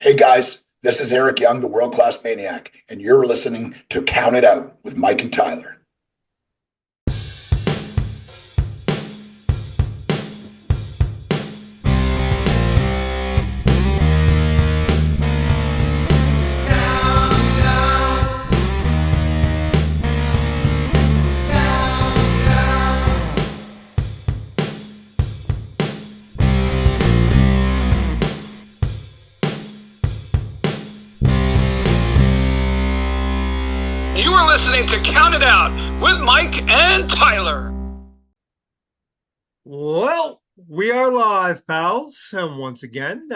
Hey guys, this is Eric Young, the World Class Maniac, and you're listening to Count It Out with Mike and Tyler. You are listening to Count It Out with Mike and Tyler. Well, we are live, pals, and once again,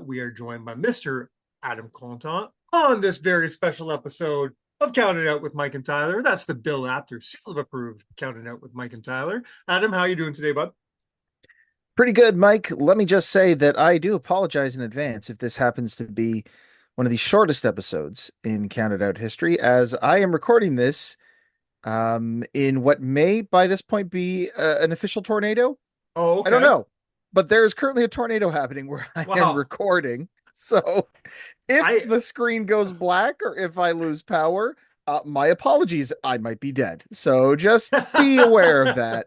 we are joined by Mr. Adam Contant on this very special episode of Count It Out with Mike and Tyler. That's the Bill Apter seal of approved Count It Out with Mike and Tyler. Adam, how are you doing today, bud? Pretty good, Mike. Let me just say that I do apologize in advance if this happens to be one of the shortest episodes in Counted Out history, as I am recording this in what may by this point be an official tornado. Oh, okay. I don't know, but there is currently a tornado happening where I am recording. So if the screen goes black or if I lose power, my apologies. I might be dead. So just be aware of that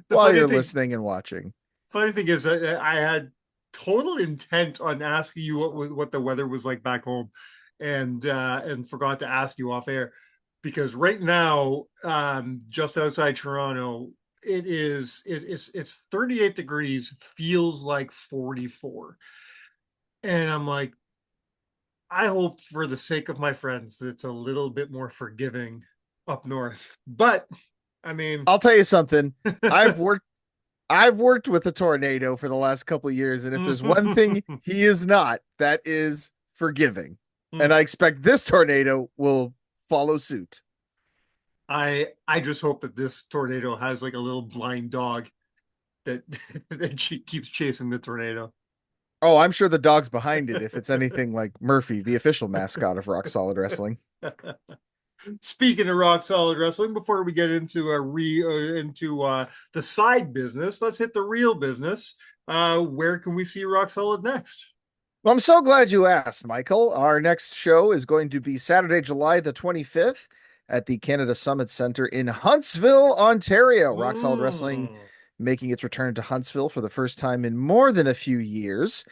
while you're listening and watching. Funny thing is, I had total intent on asking you what the weather was like back home, and forgot to ask you off air, because right now, just outside Toronto, it's 38 degrees, feels like 44, and I'm like, I hope for the sake of my friends that it's a little bit more forgiving up north. But I mean, I'll tell you something. I've worked with a tornado for the last couple of years, and if there's one thing he is not, that is forgiving. And I expect this tornado will follow suit. I just hope that this tornado has like a little blind dog that she keeps chasing the tornado. Oh, I'm sure the dog's behind it if it's anything like Murphy, the official mascot of Rock Solid Wrestling. Speaking of Rock Solid Wrestling, before we get into the side business, let's hit the real business. Where can we see Rock Solid next? Well, I'm so glad you asked, Michael. Our next show is going to be Saturday, July the 25th at the Canada Summit Center in Huntsville, Ontario. Rock Solid Wrestling making its return to Huntsville for the first time in more than a few years.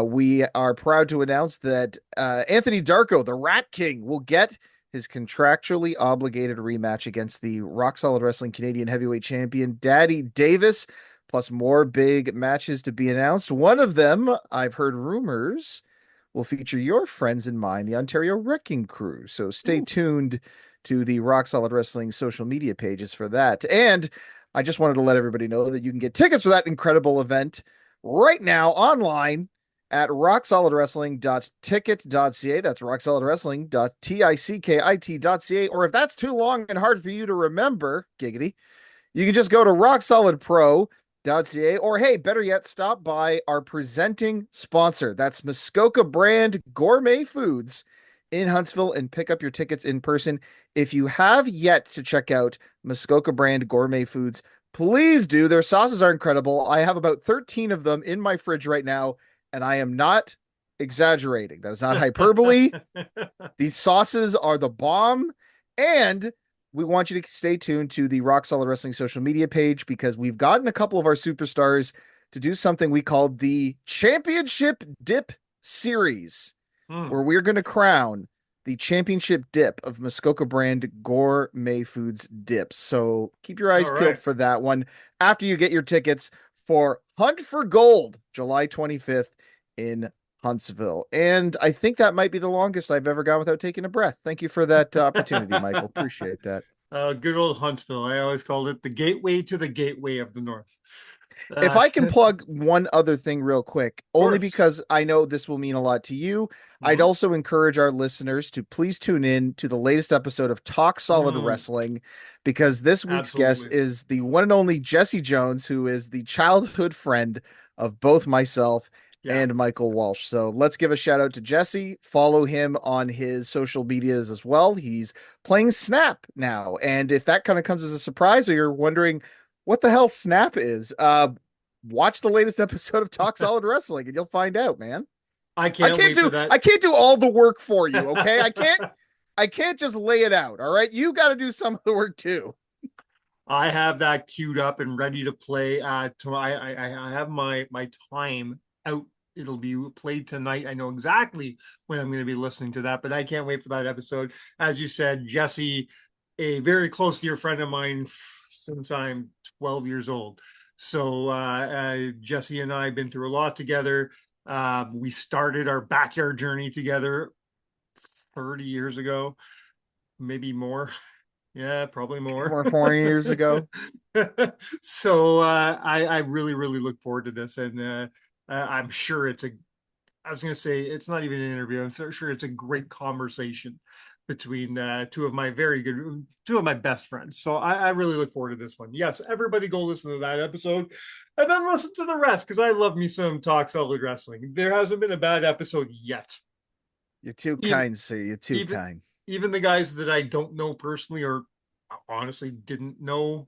We are proud to announce that Anthony Darko, the Rat King, will get his contractually obligated rematch against the Rock Solid Wrestling Canadian Heavyweight Champion, Daddy Davis, plus more big matches to be announced. One of them, I've heard rumors, will feature your friends and mine, the Ontario Wrecking Crew. So stay tuned to the Rock Solid Wrestling social media pages for that. And I just wanted to let everybody know that you can get tickets for that incredible event right now online at rocksolidwrestling.ticket.ca. That's rocksolidwrestling.tickit.ca. Or if that's too long and hard for you to remember, giggity, you can just go to rocksolidpro.ca, or hey, better yet, stop by our presenting sponsor. That's Muskoka Brand Gourmet Foods in Huntsville and pick up your tickets in person. If you have yet to check out Muskoka Brand Gourmet Foods, please do. Their sauces are incredible. I have about 13 of them in my fridge right now, and I am not exaggerating. That is not hyperbole. These sauces are the bomb, and we want you to stay tuned to the Rock Solid Wrestling social media page, because we've gotten a couple of our superstars to do something we called the Championship Dip Series, where we're going to crown the championship dip of Muskoka Brand Gourmet Foods dips. So keep your eyes peeled for that one after you get your tickets for Hunt for Gold, July 25th in Huntsville. And I think that might be the longest I've ever gone without taking a breath. Thank you for that opportunity, Michael. Appreciate that. Good old Huntsville. I always called it the gateway to the gateway of the North. If I can plug one other thing real quick, only because I know this will mean a lot to you, I'd also encourage our listeners to please tune in to the latest episode of Talk Solid Wrestling, because this week's guest is the one and only Jesse Jones, who is the childhood friend of both myself and Michael Walsh. So let's give a shout out to Jesse. Follow him on his social medias as well. He's playing Snap now. And if that kind of comes as a surprise, or you're wondering what the hell Snap is, watch the latest episode of Talk Solid Wrestling and you'll find out, man. I can't wait for that. I can't do all the work for you. Okay. I can't just lay it out. All right. You got to do some of the work too. I have that queued up and ready to play. I have my time out. It'll be played tonight. I know exactly when I'm going to be listening to that, but I can't wait for that episode. As you said, Jesse, a very close dear friend of mine since I'm 12 years old. So Jesse and I have been through a lot together. We started our backyard journey together 30 years ago, maybe more. Yeah, probably more. 4 years ago. So I really, really look forward to this. And I'm sure I was going to say, it's not even an interview. I'm so sure it's a great conversation between two of my best friends. So I really look forward to this one. Yes, everybody go listen to that episode and then listen to the rest because I love me some Talk Solid Wrestling. There hasn't been a bad episode yet. You're too kind, sir. You're too kind. Even the guys that I don't know personally or honestly didn't know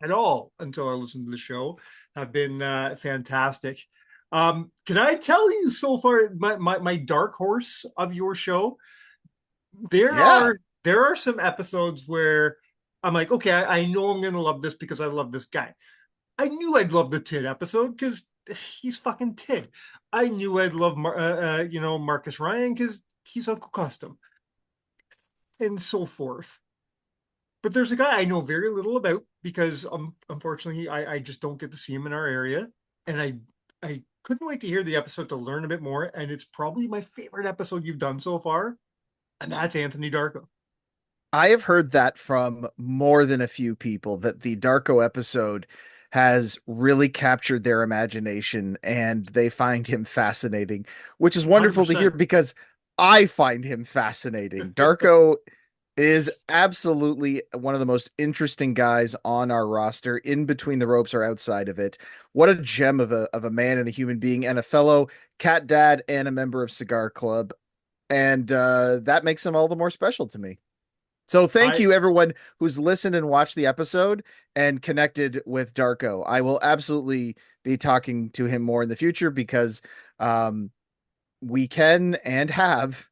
at all until I listened to the show have been fantastic. Can I tell you so far my dark horse of your show? There are some episodes where I'm like, okay, I know I'm gonna love this because I love this guy. I knew I'd love the Tid episode because he's fucking Tid. I knew I'd love Marcus Ryan because he's Uncle Custom and so forth. But there's a guy I know very little about because unfortunately I just don't get to see him in our area. And I couldn't wait to hear the episode to learn a bit more. And it's probably my favorite episode you've done so far. And that's Anthony Darko. I have heard that from more than a few people that the Darko episode has really captured their imagination and they find him fascinating, which is wonderful 100%. To hear because I find him fascinating. Darko is absolutely one of the most interesting guys on our roster, in between the ropes or outside of it. What a gem of a man and a human being and a fellow cat dad and a member of Cigar Club. And that makes him all the more special to me. So thank you, everyone who's listened and watched the episode and connected with Darko. I will absolutely be talking to him more in the future because we can and have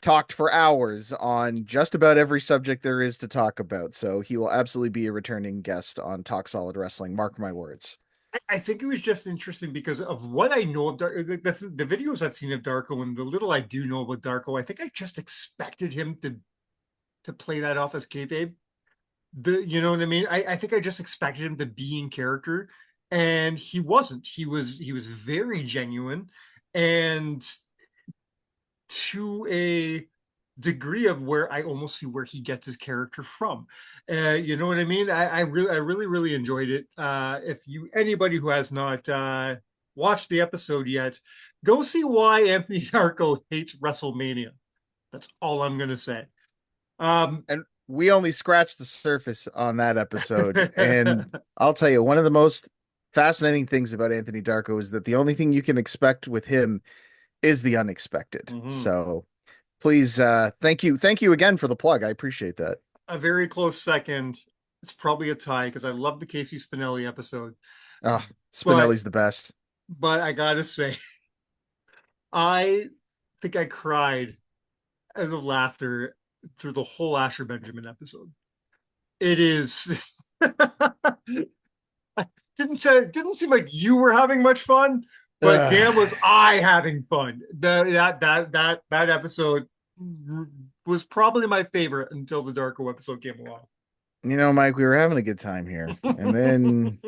talked for hours on just about every subject there is to talk about. So he will absolutely be a returning guest on Talk Solid Wrestling. Mark my words. I think it was just interesting because of what I know of Darko, the videos I've seen of Darko and the little I do know about Darko. I think I just expected him to play that off as kayfabe. You know what I mean? I think I just expected him to be in character, and he wasn't. He was very genuine, and to a degree of where I almost see where he gets his character from. You know what I mean? I really enjoyed it. If anybody who has not watched the episode yet, go see why Anthony Darko hates WrestleMania. That's all I'm gonna say. And we only scratched the surface on that episode. And I'll tell you, one of the most fascinating things about Anthony Darko is that the only thing you can expect with him is the unexpected. Mm-hmm. So please, thank you again for the plug. I appreciate that. A very close second. It's probably a tie because I love the Casey Spinelli episode. Oh, Spinelli's the best. But I gotta say, I think I cried out of laughter through the whole Asher Benjamin episode. It is didn't seem like you were having much fun, but damn was I having fun. That episode was probably my favorite until the Darko episode came along. You know, Mike, we were having a good time here, and then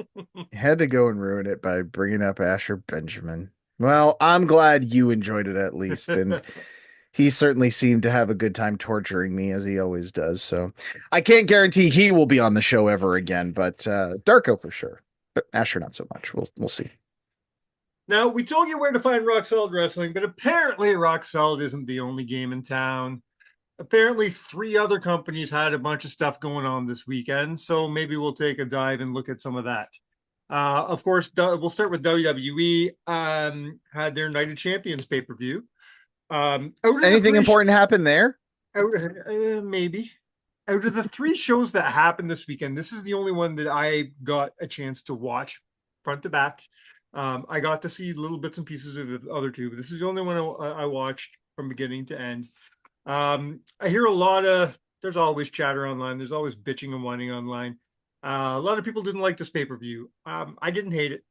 had to go and ruin it by bringing up Asher Benjamin. Well, I'm glad you enjoyed it at least, and he certainly seemed to have a good time torturing me, as he always does. So I can't guarantee he will be on the show ever again, but Darko for sure. But Asher not so much. We'll see. Now, we told you where to find Rock Solid Wrestling, but apparently Rock Solid isn't the only game in town. Apparently 3 other companies had a bunch of stuff going on this weekend, so maybe we'll take a dive and look at some of that. Of course, we'll start with WWE. Had their Night of Champions pay-per-view. Anything important happen there? Maybe. Out of the 3 shows that happened this weekend, this is the only one that I got a chance to watch front to back. I got to see little bits and pieces of the other two, but this is the only one I watched from beginning to end. I hear a lot of, there's always chatter online. There's always bitching and whining online. A lot of people didn't like this pay-per-view. I didn't hate it.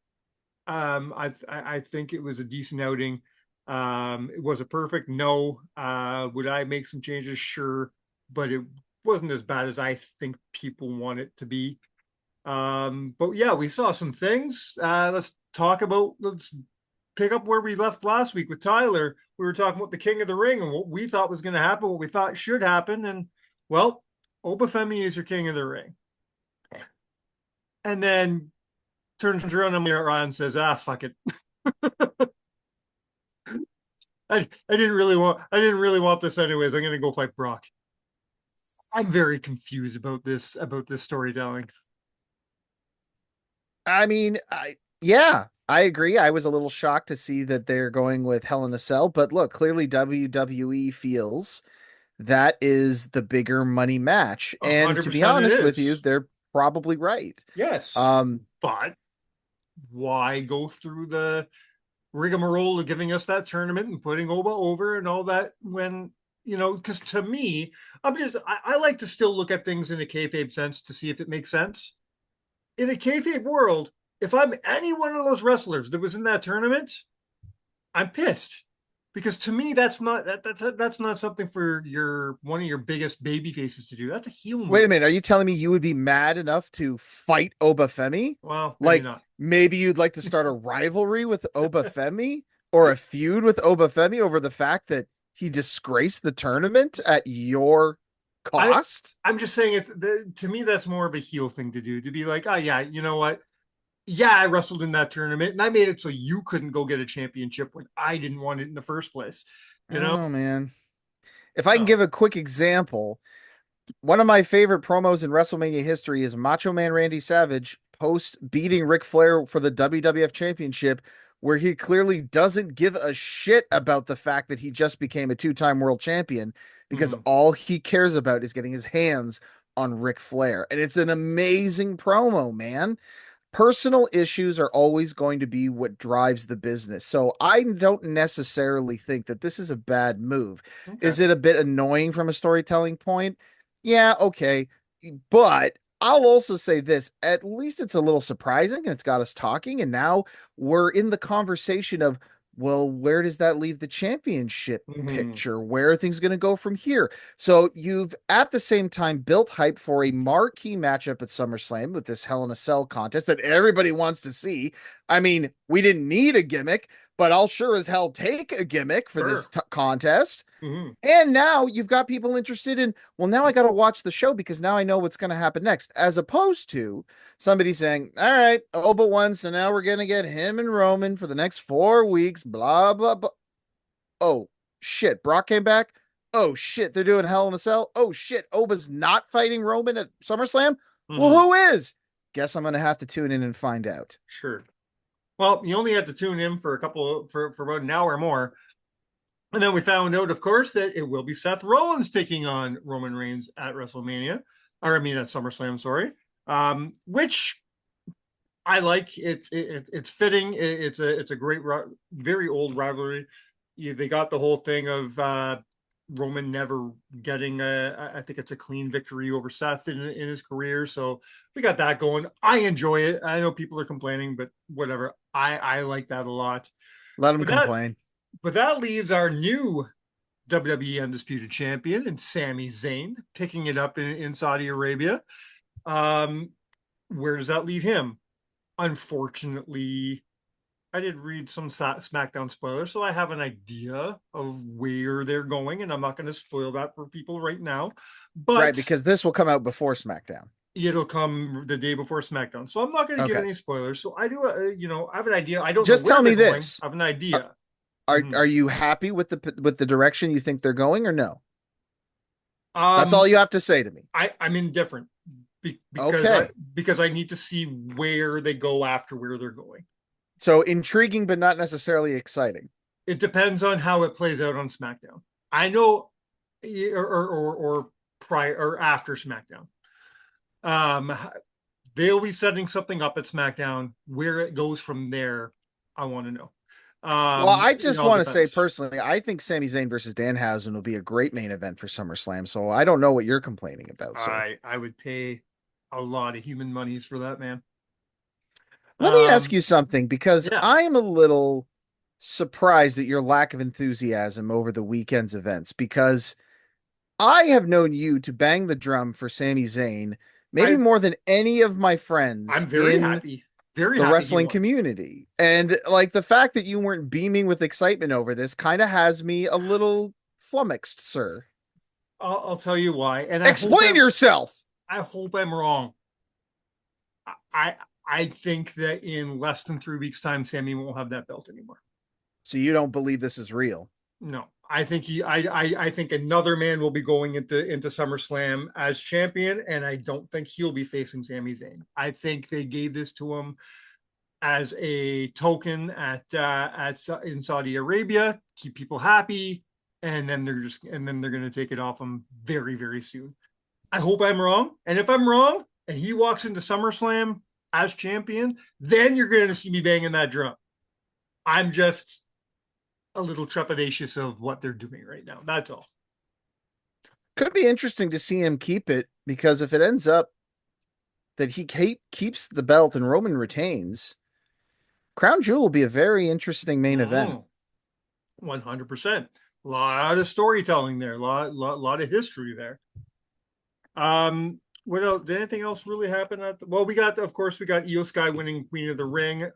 I think it was a decent outing. Was it perfect? No. Would I make some changes? Sure, but it wasn't as bad as I think people want it to be. But yeah, we saw some things. Let's pick up where we left last week with Tyler. We were talking about the King of the Ring and what we thought was going to happen, what we thought should happen, and well, Obafemi is your King of the Ring. And then turns around and says, "Ah, fuck it." I didn't really want this anyways. I'm gonna go fight Brock. I'm very confused about this storytelling. I mean, yeah, I agree. I was a little shocked to see that they're going with Hell in a Cell, but look, clearly WWE feels that is the bigger money match. And to be 100% it honest with you, is. they're probably right. Yes. But why go through the rigmarole of giving us that tournament and putting Oba over and all that when, because to me, I like to still look at things in a kayfabe sense to see if it makes sense. In a kayfabe world, if I'm any one of those wrestlers that was in that tournament, I'm pissed because to me that's not something for one of your biggest baby faces to do. That's a heel move. Wait a minute, are you telling me you would be mad enough to fight Obafemi? Well, maybe like not. maybe you'd like to start a rivalry with Obafemi or a feud with Obafemi over the fact that he disgraced the tournament at your cost? I'm just saying to me that's more of a heel thing to do, to be like, oh yeah, you know what? Yeah, I wrestled in that tournament and I made it so you couldn't go get a championship when I didn't want it in the first place. Oh man. If I can No. give a quick example, one of my favorite promos in WrestleMania history is Macho Man Randy Savage post beating Ric Flair for the WWF Championship, where he clearly doesn't give a shit about the fact that he just became a two-time world champion because all he cares about is getting his hands on Ric Flair. And it's an amazing promo, man. Personal issues are always going to be what drives the business. So I don't necessarily think that this is a bad move. Okay. Is it a bit annoying from a storytelling point? Yeah, okay. But I'll also say this, at least it's a little surprising and it's got us talking. And now we're in the conversation of, well, where does that leave the championship picture? Where are things going to go from here? So you've at the same time built hype for a marquee matchup at SummerSlam with this Hell in a Cell contest that everybody wants to see. I mean, we didn't need a gimmick, but I'll sure as hell take a gimmick for this contest. And now you've got people interested in, well, now I got to watch the show because now I know what's going to happen next, as opposed to somebody saying, all right, Oba won, so now we're going to get him and Roman for the next 4 weeks, blah, blah, blah. Oh, shit, Brock came back. Oh, shit, they're doing Hell in a Cell. Oh, shit, Oba's not fighting Roman at SummerSlam. Well, who is? Guess I'm going to have to tune in and find out. Sure. Well, you only had to tune in for about an hour more. And then we found out, of course, that it will be Seth Rollins taking on Roman Reigns at WrestleMania, at SummerSlam, sorry. Which I like. It's fitting. It's a great, very old rivalry. They got the whole thing of Roman never getting I think it's a clean victory over Seth in his career. So we got that going. I enjoy it. I know people are complaining, but whatever. I like that a lot. Let them complain. But that leaves our new WWE Undisputed Champion and Sami Zayn picking it up in Saudi Arabia. Where does that leave him? Unfortunately, I did read some SmackDown spoilers, so I have an idea of where they're going, and I'm not going to spoil that for people right now. But right, because this will come out before SmackDown. It'll come the day before SmackDown, so I'm not going to give any spoilers. So I do, I have an idea. I don't just know where tell me they're this. Going. I have an idea. Are you happy with the direction you think they're going, or no? That's all you have to say to me. I'm indifferent because I need to see where they go after where they're going. So intriguing, but not necessarily exciting. It depends on how it plays out on SmackDown. I know, or prior or after SmackDown. They'll be setting something up at SmackDown. Where it goes from there, I want to know. Well, I It just all want to say depends. personally, I think Sami Zayn versus Danhausen will be a great main event for SummerSlam. So I don't know what you're complaining about, sir. I would pay a lot of human monies for that, man. Let me ask Um, you something because yeah, I am a little surprised at your lack of enthusiasm over the weekend's events because I have known you to bang the drum for Sami Zayn maybe I more than any of my I'm friends in very the happy he wrestling won. community. And like the fact that you weren't beaming with excitement over this kind of has me a little flummoxed, sir. I'll tell you why, and Explain yourself. I hope I'm wrong. I I think that in less than 3 weeks' time, Sammy won't have that belt anymore. So you don't believe this is real? No, I think I think another man will be going into SummerSlam as champion, and I don't think he'll be facing Sami Zayn. I think they gave this to him as a token at in Saudi Arabia, keep people happy, and then they're going to take it off him very soon. I hope I'm wrong, and if I'm wrong, and he walks into SummerSlam as champion, then you're going to see me banging that drum. I'm just a little trepidatious of what they're doing right now. That's all. Could be interesting to see him keep it because if it ends up that he keeps the belt and Roman retains, Crown Jewel will be a very interesting main event. 100%. A lot of storytelling there, lot of history there. What else? Did anything else really happen well, of course, we got Io Sky winning Queen of the Ring.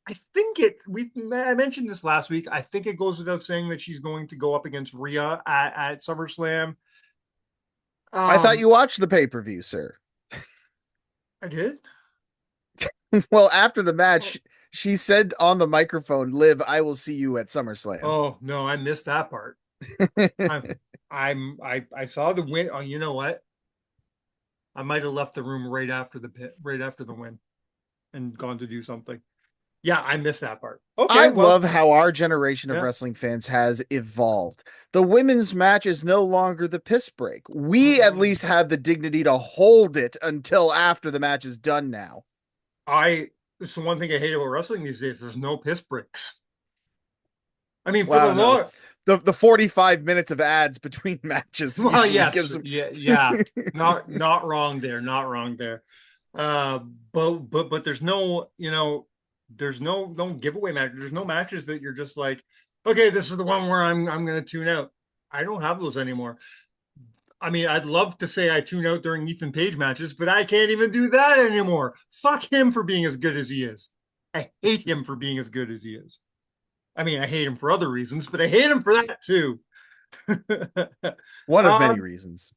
I think I mentioned this last week. I think it goes without saying that she's going to go up against Rhea at SummerSlam. I thought you watched the pay-per-view, sir. I did. Well, after the match, she said on the microphone, "Liv, I will see you at SummerSlam." Oh no, I missed that part. I saw the win. Oh, you know what? I might have left the room right after the win, and gone to do something. Yeah, I missed that part. I Okay, love well, how our generation of yeah. wrestling fans has evolved. The women's match is no longer the piss break. We at Mm-mm. least have the dignity to hold it until after the match is done now. This is the one thing I hate about wrestling these days. There's no piss breaks. I mean, for the Wow, no. long, The 45 minutes of ads between matches well, usually yes, gives them. yeah, not wrong there, not wrong there. But there's no, there's no giveaway match. There's no matches that you're just like, okay, this is the one where I'm gonna tune out. I don't have those anymore. I mean, I'd love to say I tune out during Ethan Page matches, but I can't even do that anymore. Fuck him for being as good as he is. I hate him for being as good as he is. I mean, I hate him for other reasons, but I hate him for that too. One of many um, reasons.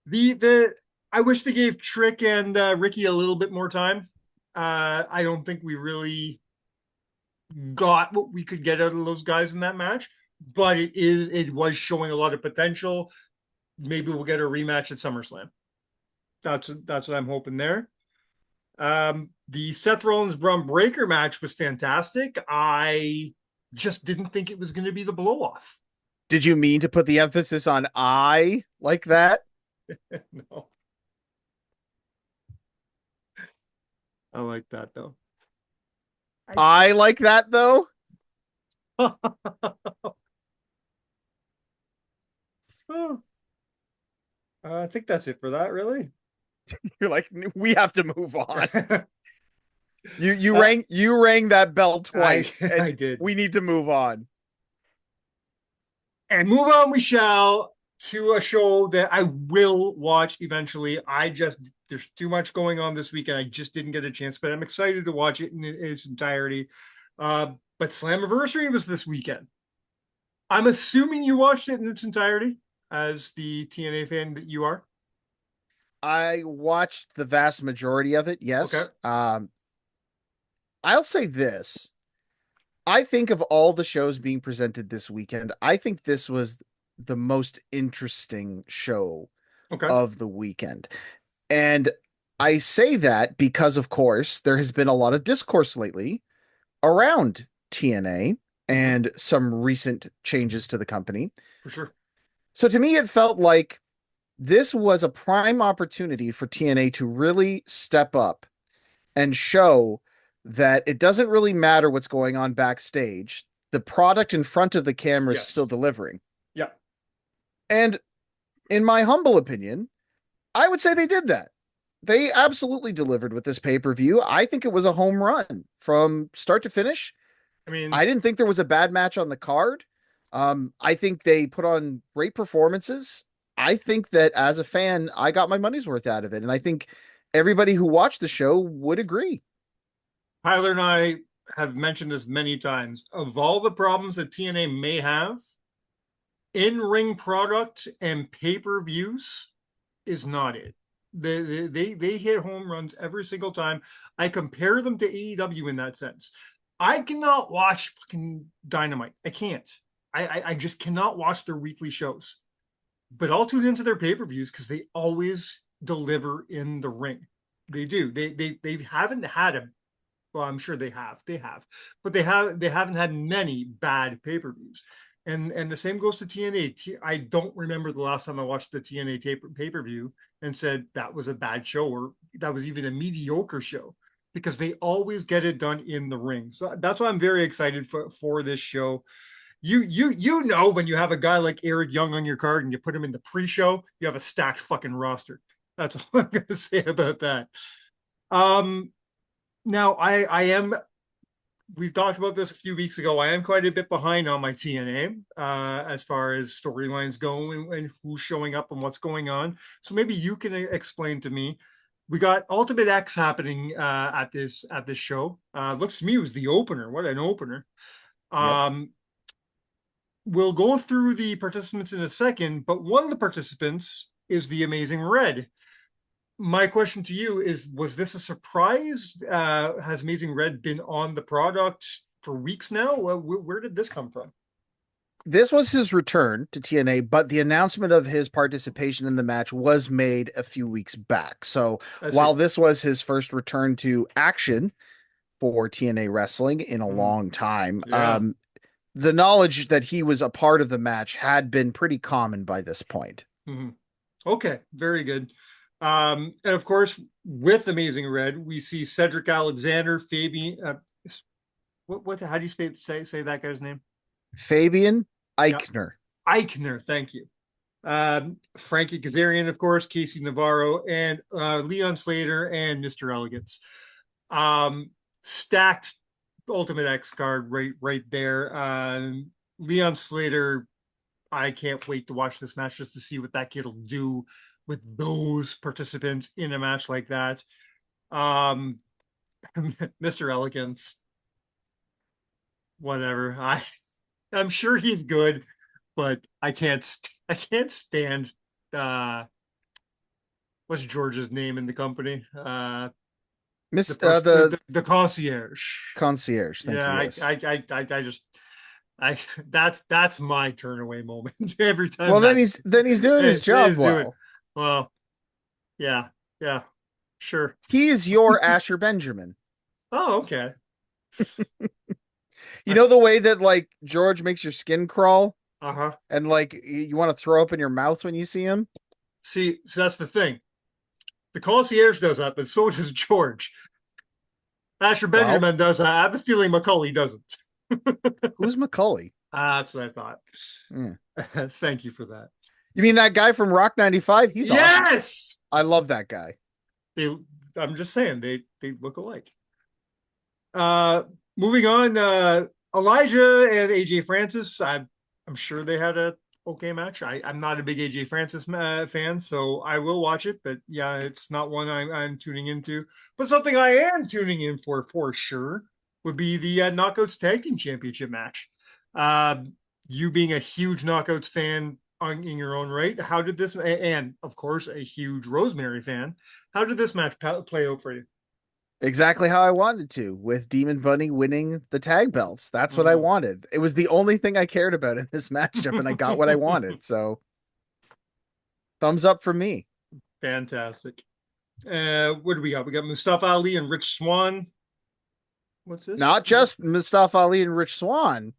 the I wish they gave Trick and Ricky a little bit more time. I don't think we really got what we could get out of those guys in that match, but it was showing a lot of potential. Maybe we'll get a rematch at SummerSlam. That's what I'm hoping there. The Seth Rollins Braun Breaker match was fantastic. I just didn't think it was going to be the blow off. Did you mean to put the emphasis on I like that? No, I like that though. I like that though. Oh, I think that's it for that, really. You're like, we have to move on. uh, You rang that bell twice, I and did. we need to move on. And move on, we shall, to a show that I will watch eventually. There's too much going on this weekend. I just didn't get a chance, but I'm excited to watch it in its entirety. But Slammiversary was this weekend. I'm assuming you watched it in its entirety as the TNA fan that you are. I watched the vast majority of it. Yes. Okay. I'll say this. I think of all the shows being presented this weekend, I think this was the most interesting show Okay. of the weekend. And I say that because, of course, there has been a lot of discourse lately around TNA and some recent changes to the company. For sure. So to me, it felt like this was a prime opportunity for TNA to really step up and show that it doesn't really matter what's going on backstage. The product in front of the camera is Yes. still delivering. Yeah. And in my humble opinion, I would say they did that. They absolutely delivered with this pay-per-view. I think it was a home run from start to finish. I mean, I didn't think there was a bad match on the card. I think they put on great performances. I think that as a fan, I got my money's worth out of it. And I think everybody who watched the show would agree. Tyler and I have mentioned this many times. Of all the problems that TNA may have, in-ring product and pay-per-views is not it. They hit home runs every single time. I compare them to AEW in that sense. I cannot watch fucking Dynamite. I can't. I just cannot watch their weekly shows. But I'll tune into their pay-per-views because they always deliver in the ring. They do. They haven't had a, well, I'm sure they have, but they haven't had many bad pay-per-views. And the same goes to TNA. I don't remember the last time I watched the TNA pay-per-view and said that was a bad show or that was even a mediocre show, because they always get it done in the ring. So that's why I'm very excited for this show. You know, when you have a guy like Eric Young on your card and you put him in the pre-show, you have a stacked fucking roster. That's all I'm going to say about that. Now I am, we've talked about this a few weeks ago. I am quite a bit behind on my TNA as far as storylines go and who's showing up and what's going on. So maybe you can explain to me. We got Ultimate X happening at this show. Looks to me it was the opener. What an opener! Yep. We'll go through the participants in a second, but one of the participants is the Amazing Red. My question to you is, was this a surprise? Has Amazing Red been on the product for weeks now? Where did this come from? This was his return to TNA, but the announcement of his participation in the match was made a few weeks back. So while this was his first return to action for TNA wrestling in a long time, the knowledge that he was a part of the match had been pretty common by this point. Okay, very good. And of course, with Amazing Red, we see Cedric Alexander, Fabian. How do you say that guy's name? Fabian Eichner. Eichner, thank you. Frankie Kazarian, of course, Casey Navarro, and Leon Slater and Mr. Elegance. Stacked Ultimate X card right there. Leon Slater, I can't wait to watch this match just to see what that kid will do with those participants in a match like that. Mr. Elegance, whatever. I'm sure he's good, but I can't stand what's George's name in the company? The concierge. Concierge. Thank you, yes. That's my turn away moment every time. Well, then he's doing his job well. Well, yeah, sure. He's your Asher Benjamin. Oh, okay. You know the way that like George makes your skin crawl? And like you want to throw up in your mouth when you see him? See, so that's the thing. The concierge does that, but so does George. Asher Benjamin does that. I have a feeling McCully doesn't. Who's McCully? That's what I thought. Thank you for that. You mean that guy from Rock 95? He's yes! Awesome. I love that guy. I'm just saying, they look alike. Moving on, Elijah and AJ Francis. I'm sure they had a okay match. I'm not a big AJ Francis fan, so I will watch it. But yeah, it's not one I'm tuning into. But something I am tuning in for sure would be the Knockouts Tag Team Championship match. You being a huge Knockouts fan in your own right, how did this, and of course a huge Rosemary fan, how did this match play out for you? Exactly how I wanted to, with Demon Bunny winning the tag belts. That's what I wanted. It was the only thing I cared about in this matchup, and I got what I wanted. So thumbs up for me. Fantastic. What do we got? We got Mustafa Ali and Rich Swann. What's this? Not just Mustafa Ali and Rich Swann.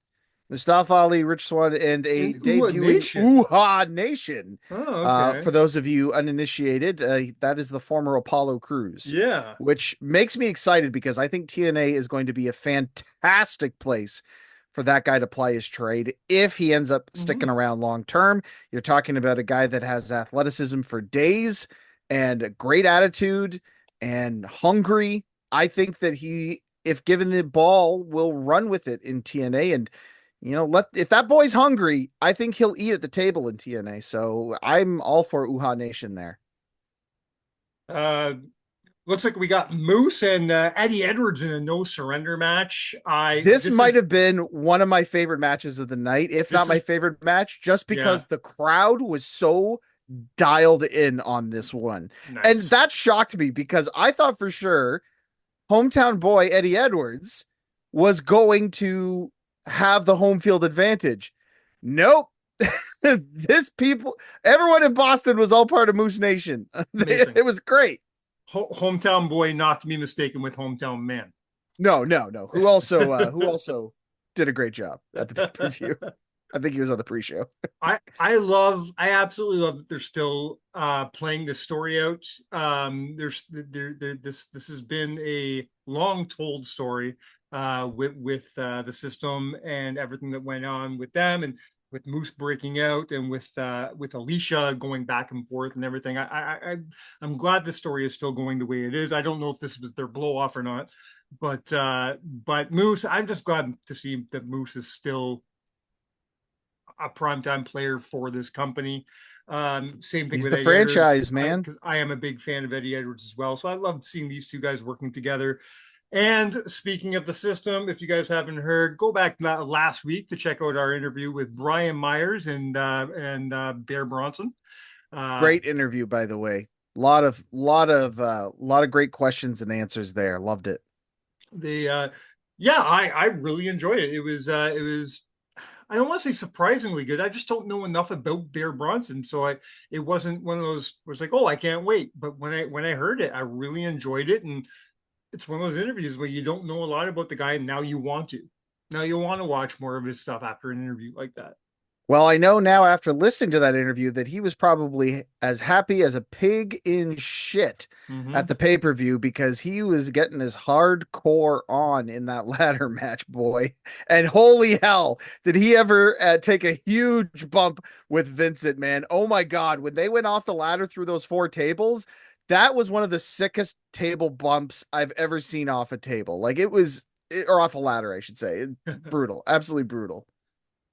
Mustafa Ali, Rich Swann, and a In Uha debuting Nation. Uha Nation. Oh, okay. For those of you uninitiated, that is the former Apollo Crews, Yeah. which makes me excited because I think TNA is going to be a fantastic place for that guy to play his trade if he ends up sticking Mhm. around long term. You're talking about a guy that has athleticism for days and a great attitude and hungry. I think that he, if given the ball, will run with it in TNA. And let if that boy's hungry, I think he'll eat at the table in TNA. So I'm all for Uha Nation there. Uh, Looks like we got Moose and Eddie Edwards in a no surrender match. I This this might is have been one of my favorite matches of the night, if not this my is favorite match, just yeah, because the crowd was so dialed in on this one. And nice. that shocked me because I thought for sure hometown boy Eddie Edwards was going to have the home field advantage. Nope. This people, everyone in Boston was all part of Moose Nation. Amazing. It was great. Hometown boy, not to be mistaken with hometown man. No, no, no. Who also did a great job at the pay-per-view. I think he was on the pre-show. I absolutely love that they're still playing this story out. This has been a long told story with the system and everything that went on with them, and with Moose breaking out, and with Alicia going back and forth and everything. I'm glad the story is still going the way it is. I don't know if this was their blow off or not, but Moose, I'm just glad to see that Moose is still a primetime player for this company. Same thing He's with the Eddie Edwards, franchise man. because I am a big fan of Eddie Edwards as well. So I loved seeing these two guys working together. And speaking of the system, if you guys haven't heard, go back last week to check out our interview with Brian Myers and Bear Bronson. Great interview, by the way. Lot of great questions and answers there. Loved it. They Yeah, I really enjoyed it. It was I don't want to say surprisingly good. I just don't know enough about Bear Bronson, so it wasn't one of those where it's like, oh, I can't wait. But when I heard it, I really enjoyed it, and it's one of those interviews where you don't know a lot about the guy, and now you want to. Now you want to watch more of his stuff after an interview like that. Well, I know now after listening to that interview that he was probably as happy as a pig in shit at Mm-hmm. the pay-per-view because he was getting his hardcore on in that ladder match, boy. And holy hell, did he ever take a huge bump with Vincent, man. Oh my God, when they went off the ladder through those four tables, that was one of the sickest table bumps I've ever seen off a table. Like or off a ladder, I should say. Brutal, absolutely brutal.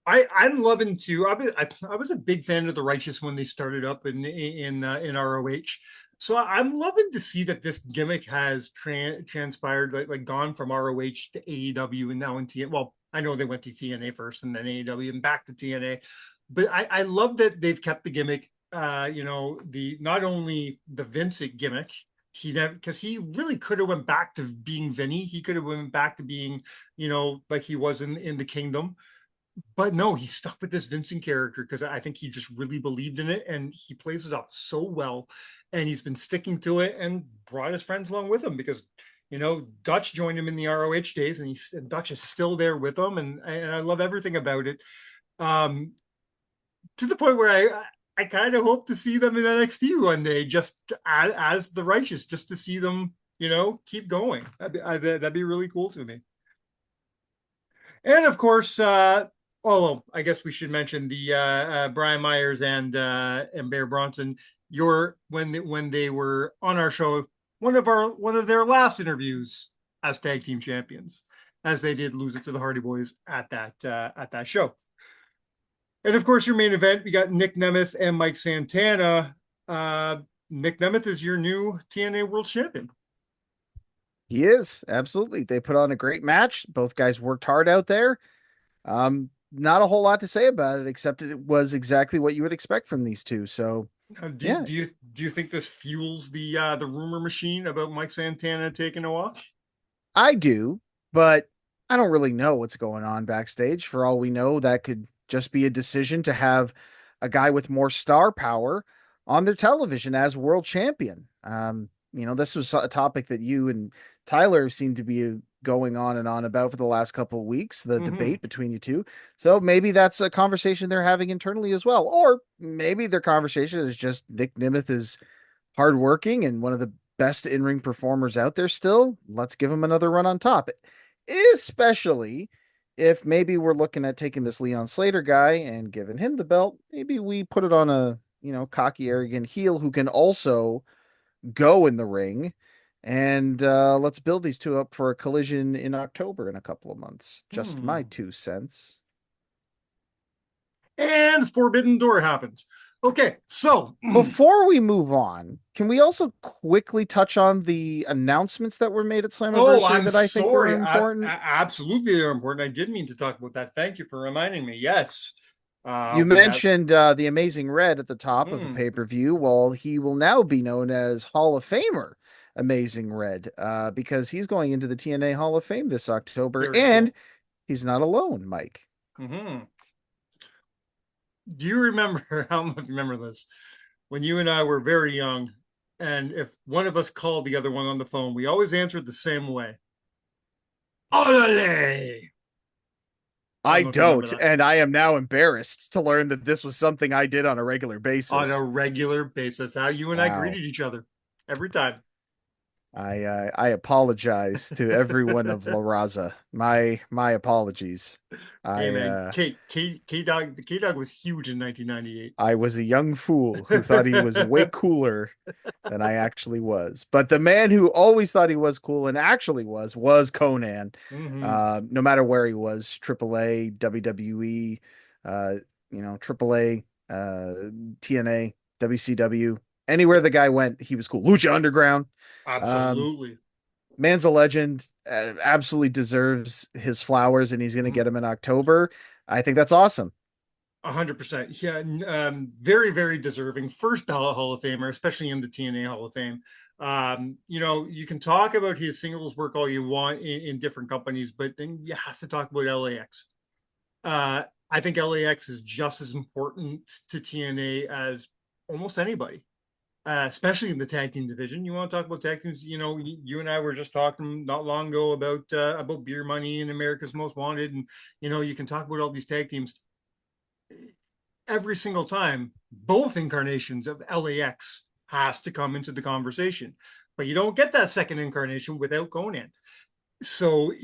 I'm loving too. I was a big fan of the Righteous when they started up in ROH. So I'm loving to see that this gimmick has transpired, like gone from ROH to AEW and now in TNA. Well, I know they went to TNA first and then AEW and back to TNA, but I love that they've kept the gimmick. The not only the Vincent gimmick, he never, because he really could have went back to being Vinny. He could have went back to being, like he was in the Kingdom, but no, he stuck with this Vincent character because I think he just really believed in it, and he plays it off so well, and he's been sticking to it and brought his friends along with him because Dutch joined him in the ROH days, and Dutch is still there with him, and I love everything about it. Um, to the point where I kind of hope to see them in NXT one day, just as the Righteous, just to see them keep going. That'd be really cool to me. And of course, well, I guess we should mention the Brian Myers and Bear Bronson. When they were on our show, one of their last interviews as tag team champions, as they did lose it to the Hardy Boys at that show. And of course, your main event, we got Nick Nemeth and Mike Santana. Nick Nemeth is your new TNA World Champion. He is, absolutely. They put on a great match. Both guys worked hard out there. Not a whole lot to say about it, except it was exactly what you would expect from these two. So yeah, Do you think this fuels the rumor machine about Mike Santana taking a walk? I do, but I don't really know what's going on backstage. For all we know, that could just be a decision to have a guy with more star power on their television as world champion. This was a topic that you and Tyler seem to be going on and on about for the last couple of weeks, the Mhm. debate between you two. So maybe that's a conversation they're having internally as well. Or maybe their conversation is just Nick Nemeth is hardworking and one of the best in-ring performers out there still. Let's give him another run on top. Especially if maybe we're looking at taking this Leon Slater guy and giving him the belt. Maybe we put it on a, cocky, arrogant heel who can also go in the ring. And let's build these two up for a collision in October in a couple of months. Just my 2 cents. And Forbidden Door happens. Okay, so before we move on, can we also quickly touch on the announcements that were made at Slammiversary that I think were important? Absolutely, they're important. I did mean to talk about that. Thank you for reminding me. Yes. You mentioned the Amazing Red at the top of the pay-per-view. Well, he will now be known as Hall of Famer Amazing Red because he's going into the TNA Hall of Fame this October. Very cool. He's not alone, Mike. Mm-hmm. Do you remember, I don't remember this, when you and I were very young, and if one of us called the other one on the phone, we always answered the same way. Olale! I don't, and I am now embarrassed to learn that this was something I did on a regular basis. On a regular basis. How you and I greeted each other every time. I apologize to everyone of La Raza. My apologies. Hey man, K-Dog, the K-Dog was huge in 1998. I was a young fool who thought he was way cooler than I actually was. But the man who always thought he was cool and actually was Conan. Mm-hmm. No matter where he was, AAA, WWE, AAA, TNA, WCW. Anywhere the guy went, he was cool. Lucha Underground. Absolutely. Man's a legend, absolutely deserves his flowers, and he's going to get them in October. I think that's awesome. 100%. Yeah, very, very deserving. First ballot Hall of Famer, especially in the TNA Hall of Fame. You can talk about his singles work all you want in different companies, but then you have to talk about LAX. I think LAX is just as important to TNA as almost anybody. Especially in the tag team division. You want to talk about tag teams? You and I were just talking not long ago about Beer Money and America's Most Wanted, and you can talk about all these tag teams. Every single time, both incarnations of LAX has to come into the conversation, but you don't get that second incarnation without Conan. So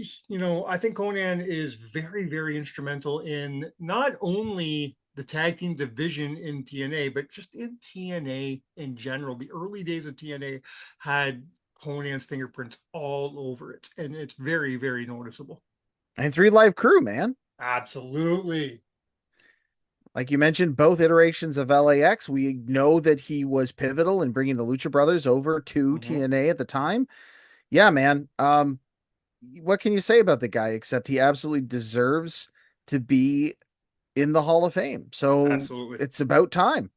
I think Conan is very, very instrumental in not only the tag team division in TNA, but just in TNA in general. The early days of TNA had Conan's fingerprints all over it, and it's very, very noticeable. And 3 Live Crew, man. Absolutely. Like you mentioned, both iterations of LAX, we know that he was pivotal in bringing the Lucha Brothers over to TNA at the time. Yeah, man. What can you say about the guy except he absolutely deserves to be in the Hall of Fame. So It's about time.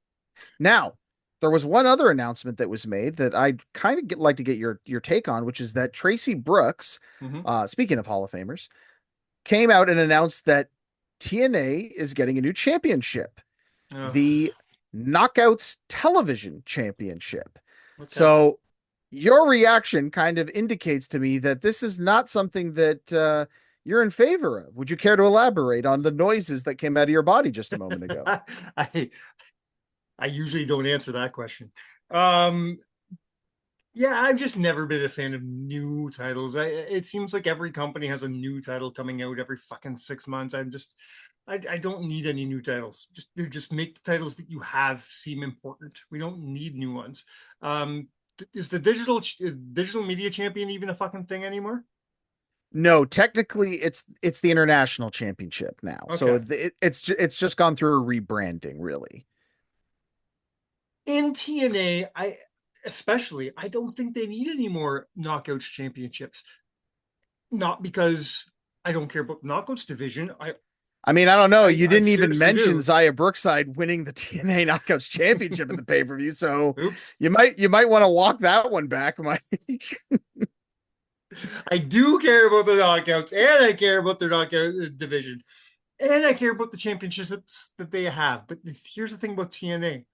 Now, there was one other announcement that was made that I'd kind of like to get your take on, which is that Tracy Brooks, speaking of Hall of Famers, came out and announced that TNA is getting a new championship, the Knockouts Television Championship. Okay. So your reaction kind of indicates to me that this is not something that you're in favor of. Would you care to elaborate on the noises that came out of your body just a moment ago? I usually don't answer that question. Yeah, I've just never been a fan of new titles. It seems like every company has a new title coming out every fucking 6 months. I don't need any new titles. Just make the titles that you have seem important. We don't need new ones. Is the digital media champion even a fucking thing anymore? No, technically it's the international championship now. Okay. So it's just gone through a rebranding, really. In TNA, I don't think they need any more Knockouts championships. Not because I don't care about the Knockouts division. I mean, I don't know. You didn't even mention Zaya Brookside winning the TNA Knockouts championship in the pay-per-view. So oops. You might want to walk that one back, Mike. I do care about the Knockouts, and I care about their Knockout division, and I care about the championships that they have. But here's the thing about TNA.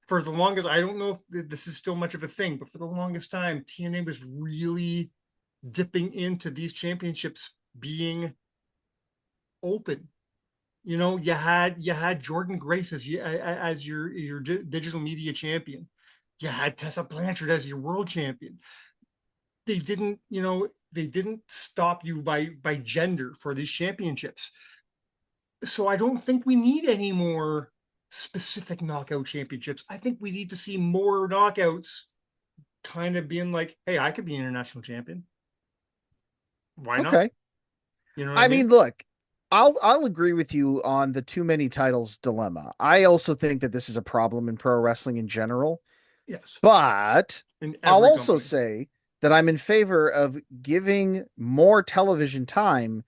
For the longest, I don't know if this is still much of a thing, but for the longest time, TNA was really dipping into these championships being open. You had Jordan Grace as your digital media champion. You had Tessa Blanchard as your world champion. They didn't stop you by gender for these championships. So I don't think we need any more specific knockout championships. I think we need to see more knockouts kind of being like, hey, I could be international champion. Why not? Okay. You know what I I mean, mean? look, I'll agree with you on the too many titles dilemma. I also think that this is a problem in pro wrestling in general, Yes. but In I'll every also company. say that I'm in favor of giving more television time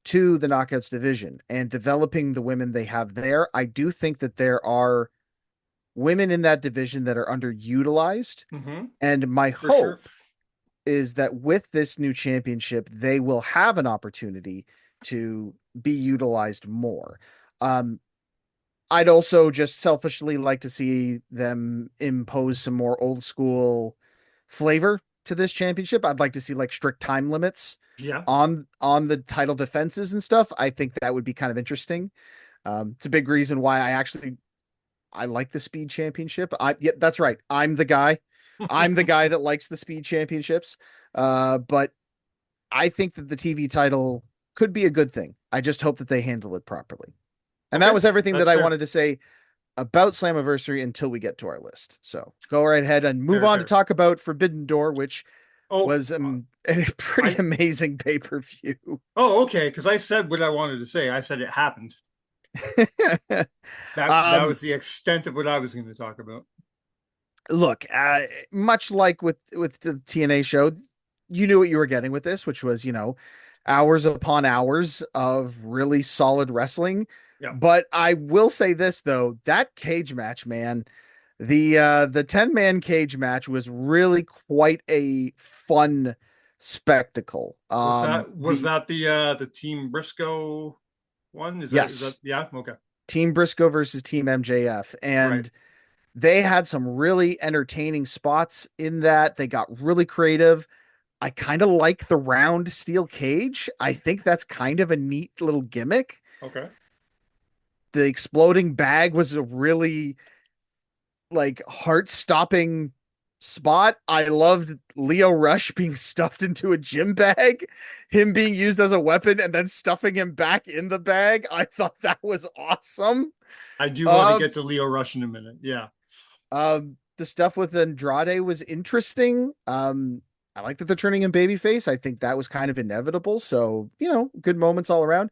to the knockouts division and developing the women they have there. I do think that there are women in that division that are underutilized, Mm-hmm. and my For sure. hope is that with this new championship, they will have an opportunity to be utilized more. Um, I'd also just selfishly like to see them impose some more old school flavor to this championship. I'd like to see like strict time limits Yeah. on the title defenses and stuff. I think that would be kind of interesting. It's a big reason why I like the speed championship. Yeah, that's right. I'm the guy. I'm the guy that likes the speed championships. But I think that the TV title could be a good thing. I just hope that they handle it properly. And that Okay. was everything that That's I fair. wanted to say about Slammiversary until we get to our list. So go right ahead and move Fair, on to fair. talk about Forbidden Door, which Oh, was a pretty I amazing pay per view. oh, okay, because I said what I wanted to say. I said it happened. That um, was the extent of what I was going to talk about. Look, much like with the TNA show, you knew what you were getting with this, which was hours upon hours of really solid wrestling. Yeah. But I will say this though, that cage match, man, the 10-man cage match was really quite a fun spectacle. Was that was The that the Team Briscoe one? Is that Yes, yeah, okay. Team Briscoe versus Team MJF, Right. and they had some really entertaining spots in that. They got really creative. I kind of like the round steel cage. I think that's kind of a neat little gimmick. Okay. The exploding bag was a really like heart-stopping spot. I loved Leo Rush being stuffed into a gym bag, him being used as a weapon and then stuffing him back in the bag. I thought that was awesome. I do want to Um, get to Leo Rush in a minute. Yeah. the stuff with Andrade was interesting. I like that they're turning him babyface. I think that was kind of inevitable. So, good moments all around.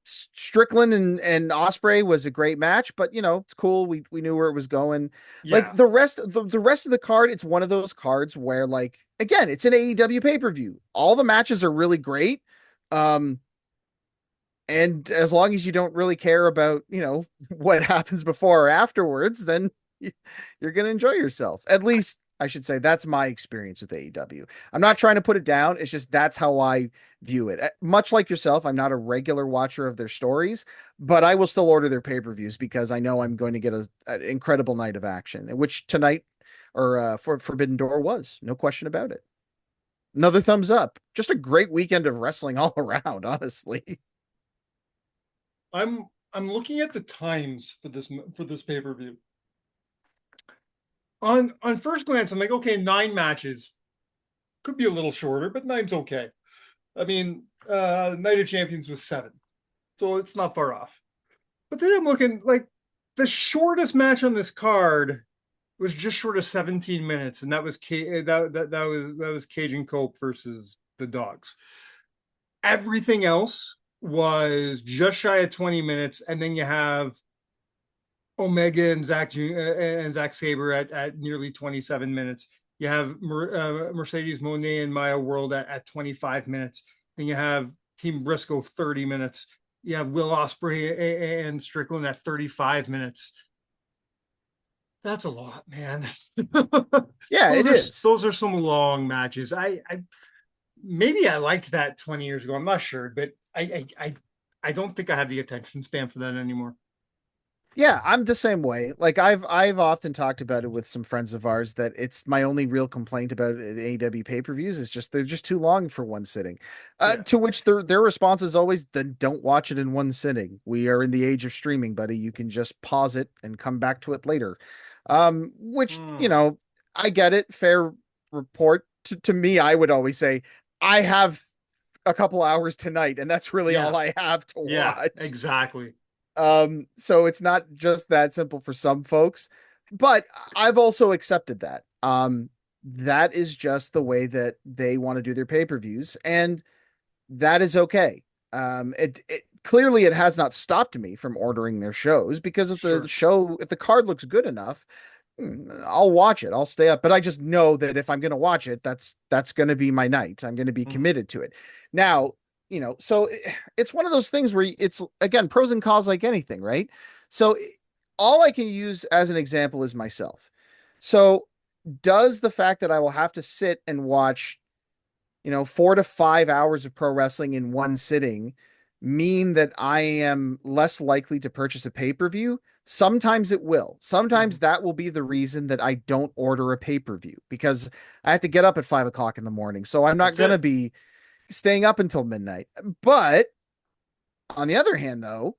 Strickland and Osprey was a great match, but it's cool. We knew where it was going. Like Yeah. the rest of the card, it's one of those cards where like again, it's an AEW pay-per-view. All the matches are really great. Um, and as long as you don't really care about, what happens before or afterwards, then you're going to enjoy yourself. At least I should say that's my experience with AEW. I'm not trying to put it down. It's just that's how I view it. Much like yourself, I'm not a regular watcher of their stories, but I will still order their pay-per-views because I know I'm going to get an incredible night of action, which tonight or for Forbidden Door was. No question about it. Another thumbs up. Just a great weekend of wrestling all around, honestly. I'm looking at the times for this pay-per-view. On first glance, I'm like, okay, 9 matches. Could be a little shorter, but nine's okay. I mean, Night of Champions was 7. So it's not far off. But then I'm looking like the shortest match on this card was just short of 17 minutes, and that was that was Cajun Cope versus the Dogs. Everything else was just shy of 20 minutes, and then you have Omega and Zack Sabre at nearly 27 minutes. You have Mercedes Moné and Maya World at 25 minutes. Then you have Team Briscoe 30 minutes. You have Will Ospreay and Strickland at 35 minutes. That's a lot, man. Yeah, those it are is. those are some long matches. I maybe I liked that 20 years ago. I'm not sure, but I don't think I have the attention span for that anymore. Yeah, I'm the same way. Like I've often talked about it with some friends of ours that it's my only real complaint about AEW pay-per-views is just they're just too long for one sitting. Yeah, To which their response is always, then don't watch it in one sitting. We are in the age of streaming, buddy. You can just pause it and come back to it later. Which, mm, I get it. Fair report. To me, I would always say, I have a couple hours tonight, and that's really yeah, all I have to yeah, watch. exactly. So it's not just that simple for some folks, but I've also accepted that. That is just the way that they want to do their pay-per-views, and that is okay. It clearly it has not stopped me from ordering their shows because if the Sure. show, if the card looks good enough, I'll watch it. I'll stay up, but I just know that if I'm going to watch it, that's going to be my night. I'm going to be Mhm. committed to it. Now, so it's one of those things where it's again pros and cons like anything, right? So all I can use as an example is myself. So does the fact that I will have to sit and watch 4 to 5 hours of pro wrestling in one sitting mean that I am less likely to purchase a pay per view? Sometimes it will. Sometimes Mhm. that will be the reason that I don't order a pay per view because I have to get up at 5 o'clock in the morning. So I'm not That's going to it. be staying up until midnight. But on the other hand, though,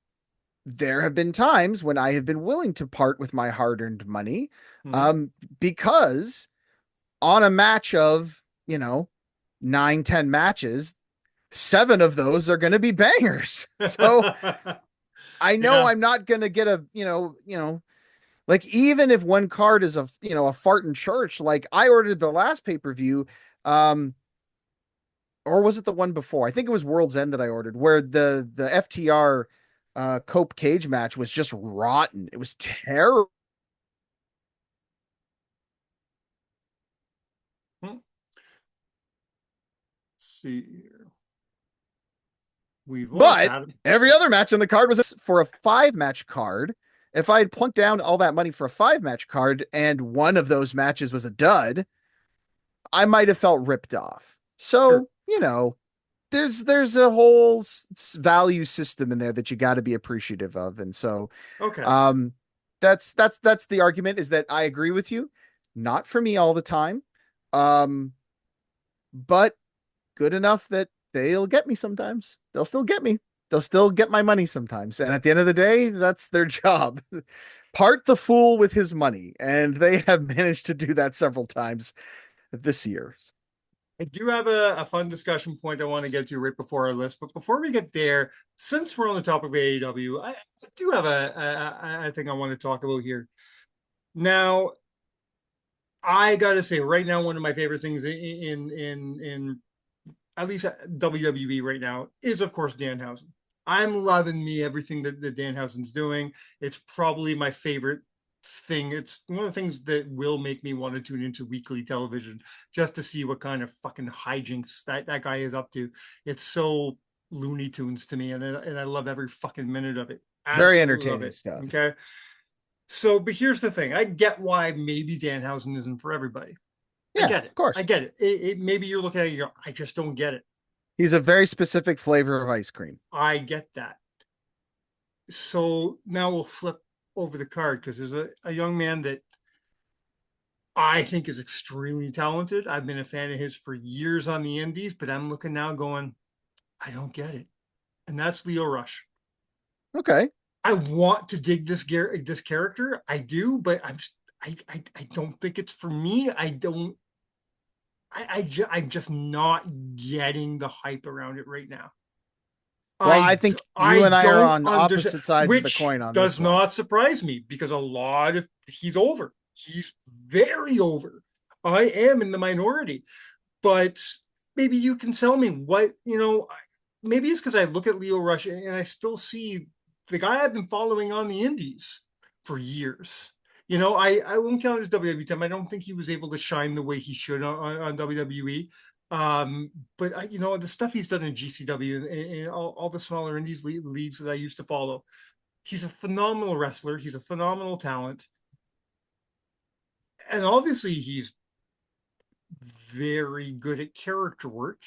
there have been times when I have been willing to part with my hard earned money Mhm. um, because on a match of, 9, 10 matches, 7 of those are going to be bangers. So I know Yeah. I'm not going to get like even if one card is a fart in church, like I ordered the last pay per view, um, or was it the one before? I think it was World's End that I ordered, where the FTR Cope Cage match was just rotten. It was terrible. Hmm. See here. We've lost But Adam. every other match on the card was for a 5 match card. If I had plunked down all that money for a 5 match card and one of those matches was a dud, I might have felt ripped off. Sure. So, there's a whole value system in there that you got to be appreciative of. And so, Okay. um, that's the argument is that I agree with you. Not for me all the time. Um, but good enough that they'll get me sometimes. They'll still get me. They'll still get my money sometimes. And at the end of the day, that's their job. Part the fool with his money. And they have managed to do that several times this year. I do have a fun discussion point I want to get to right before our list, but before we get there, since we're on the topic of AEW, I do have a thing I want to talk about here. Now, I gotta say, right now, one of my favorite things in at least WWE right now is, of course, Danhausen. I'm loving me everything that Danhausen's doing. It's probably my favorite thing. It's one of the things that will make me want to tune into weekly television just to see what kind of fucking hijinks that guy is up to. It's so Looney Tunes to me, and I love every fucking minute of it. Very Absolutely love entertaining it. stuff. Okay. So, but here's the thing. I get why maybe Danhausen isn't for everybody. I Yeah, get of it. I course. get it. Maybe you're looking at it, you go, I just don't get it. He's a very specific flavor of ice cream. I get that. So now we'll flip over the card because there's a young man that I think is extremely talented. I've been a fan of his for years on the indies, but I'm looking now going, I don't get it. And that's Leo Rush. Okay. I want to dig this character. I do, but I don't think it's for me. I don't I'm just not getting the hype around it right now. Well, I think you I and I are don't on understand, opposite sides of the which coin on does this one. not surprise me because a lot of he's over. He's very over. I am in the minority, but maybe you can tell me what maybe it's because I look at Leo Rush and I still see the guy I've been following on the indies for years. I won't count his WWE time. I don't think he was able to shine the way he should on WWE. But the stuff he's done in GCW and all the smaller indies leagues that I used to follow, he's a phenomenal wrestler. He's a phenomenal talent, and obviously he's very good at character work.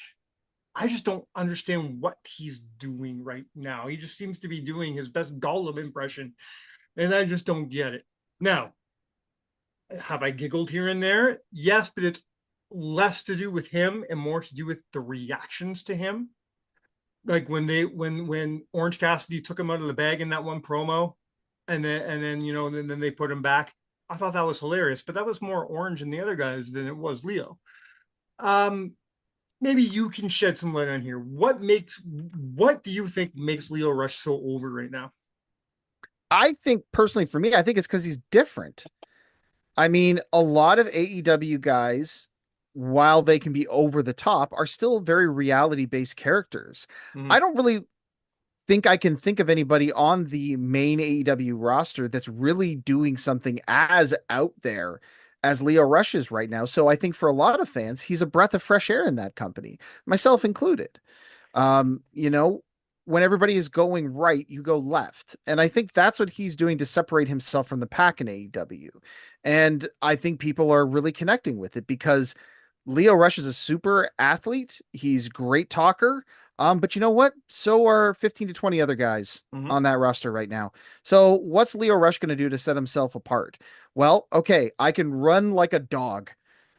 I just don't understand what he's doing right now. He just seems to be doing his best Gollum impression. And I just don't get it. Now, have I giggled here and there? Yes, but it's less to do with him and more to do with the reactions to him. Like when Orange Cassidy took him out of the bag in that one promo, and then then they put him back. I thought that was hilarious, but that was more Orange and the other guys than it was Leo. Um, Maybe you can shed some light on here. What do you think makes Leo Rush so over right now? I think personally for me, I think it's because he's different. I mean, a lot of AEW guys, while they can be over the top, are still very reality based characters. Mm-hmm. I don't really think I can think of anybody on the main AEW roster that's really doing something as out there as Leo Rush is right now. So I think for a lot of fans, he's a breath of fresh air in that company, myself included. You know, when everybody is going right, you go left. And I think that's what he's doing to separate himself from the pack in AEW. And I think people are really connecting with it because Leo Rush is a super athlete. He's a great talker. But you know what? So are 15 to 20 other guys on that roster right now. So what's Leo Rush going to do to set himself apart? Well, okay, I can run like a dog.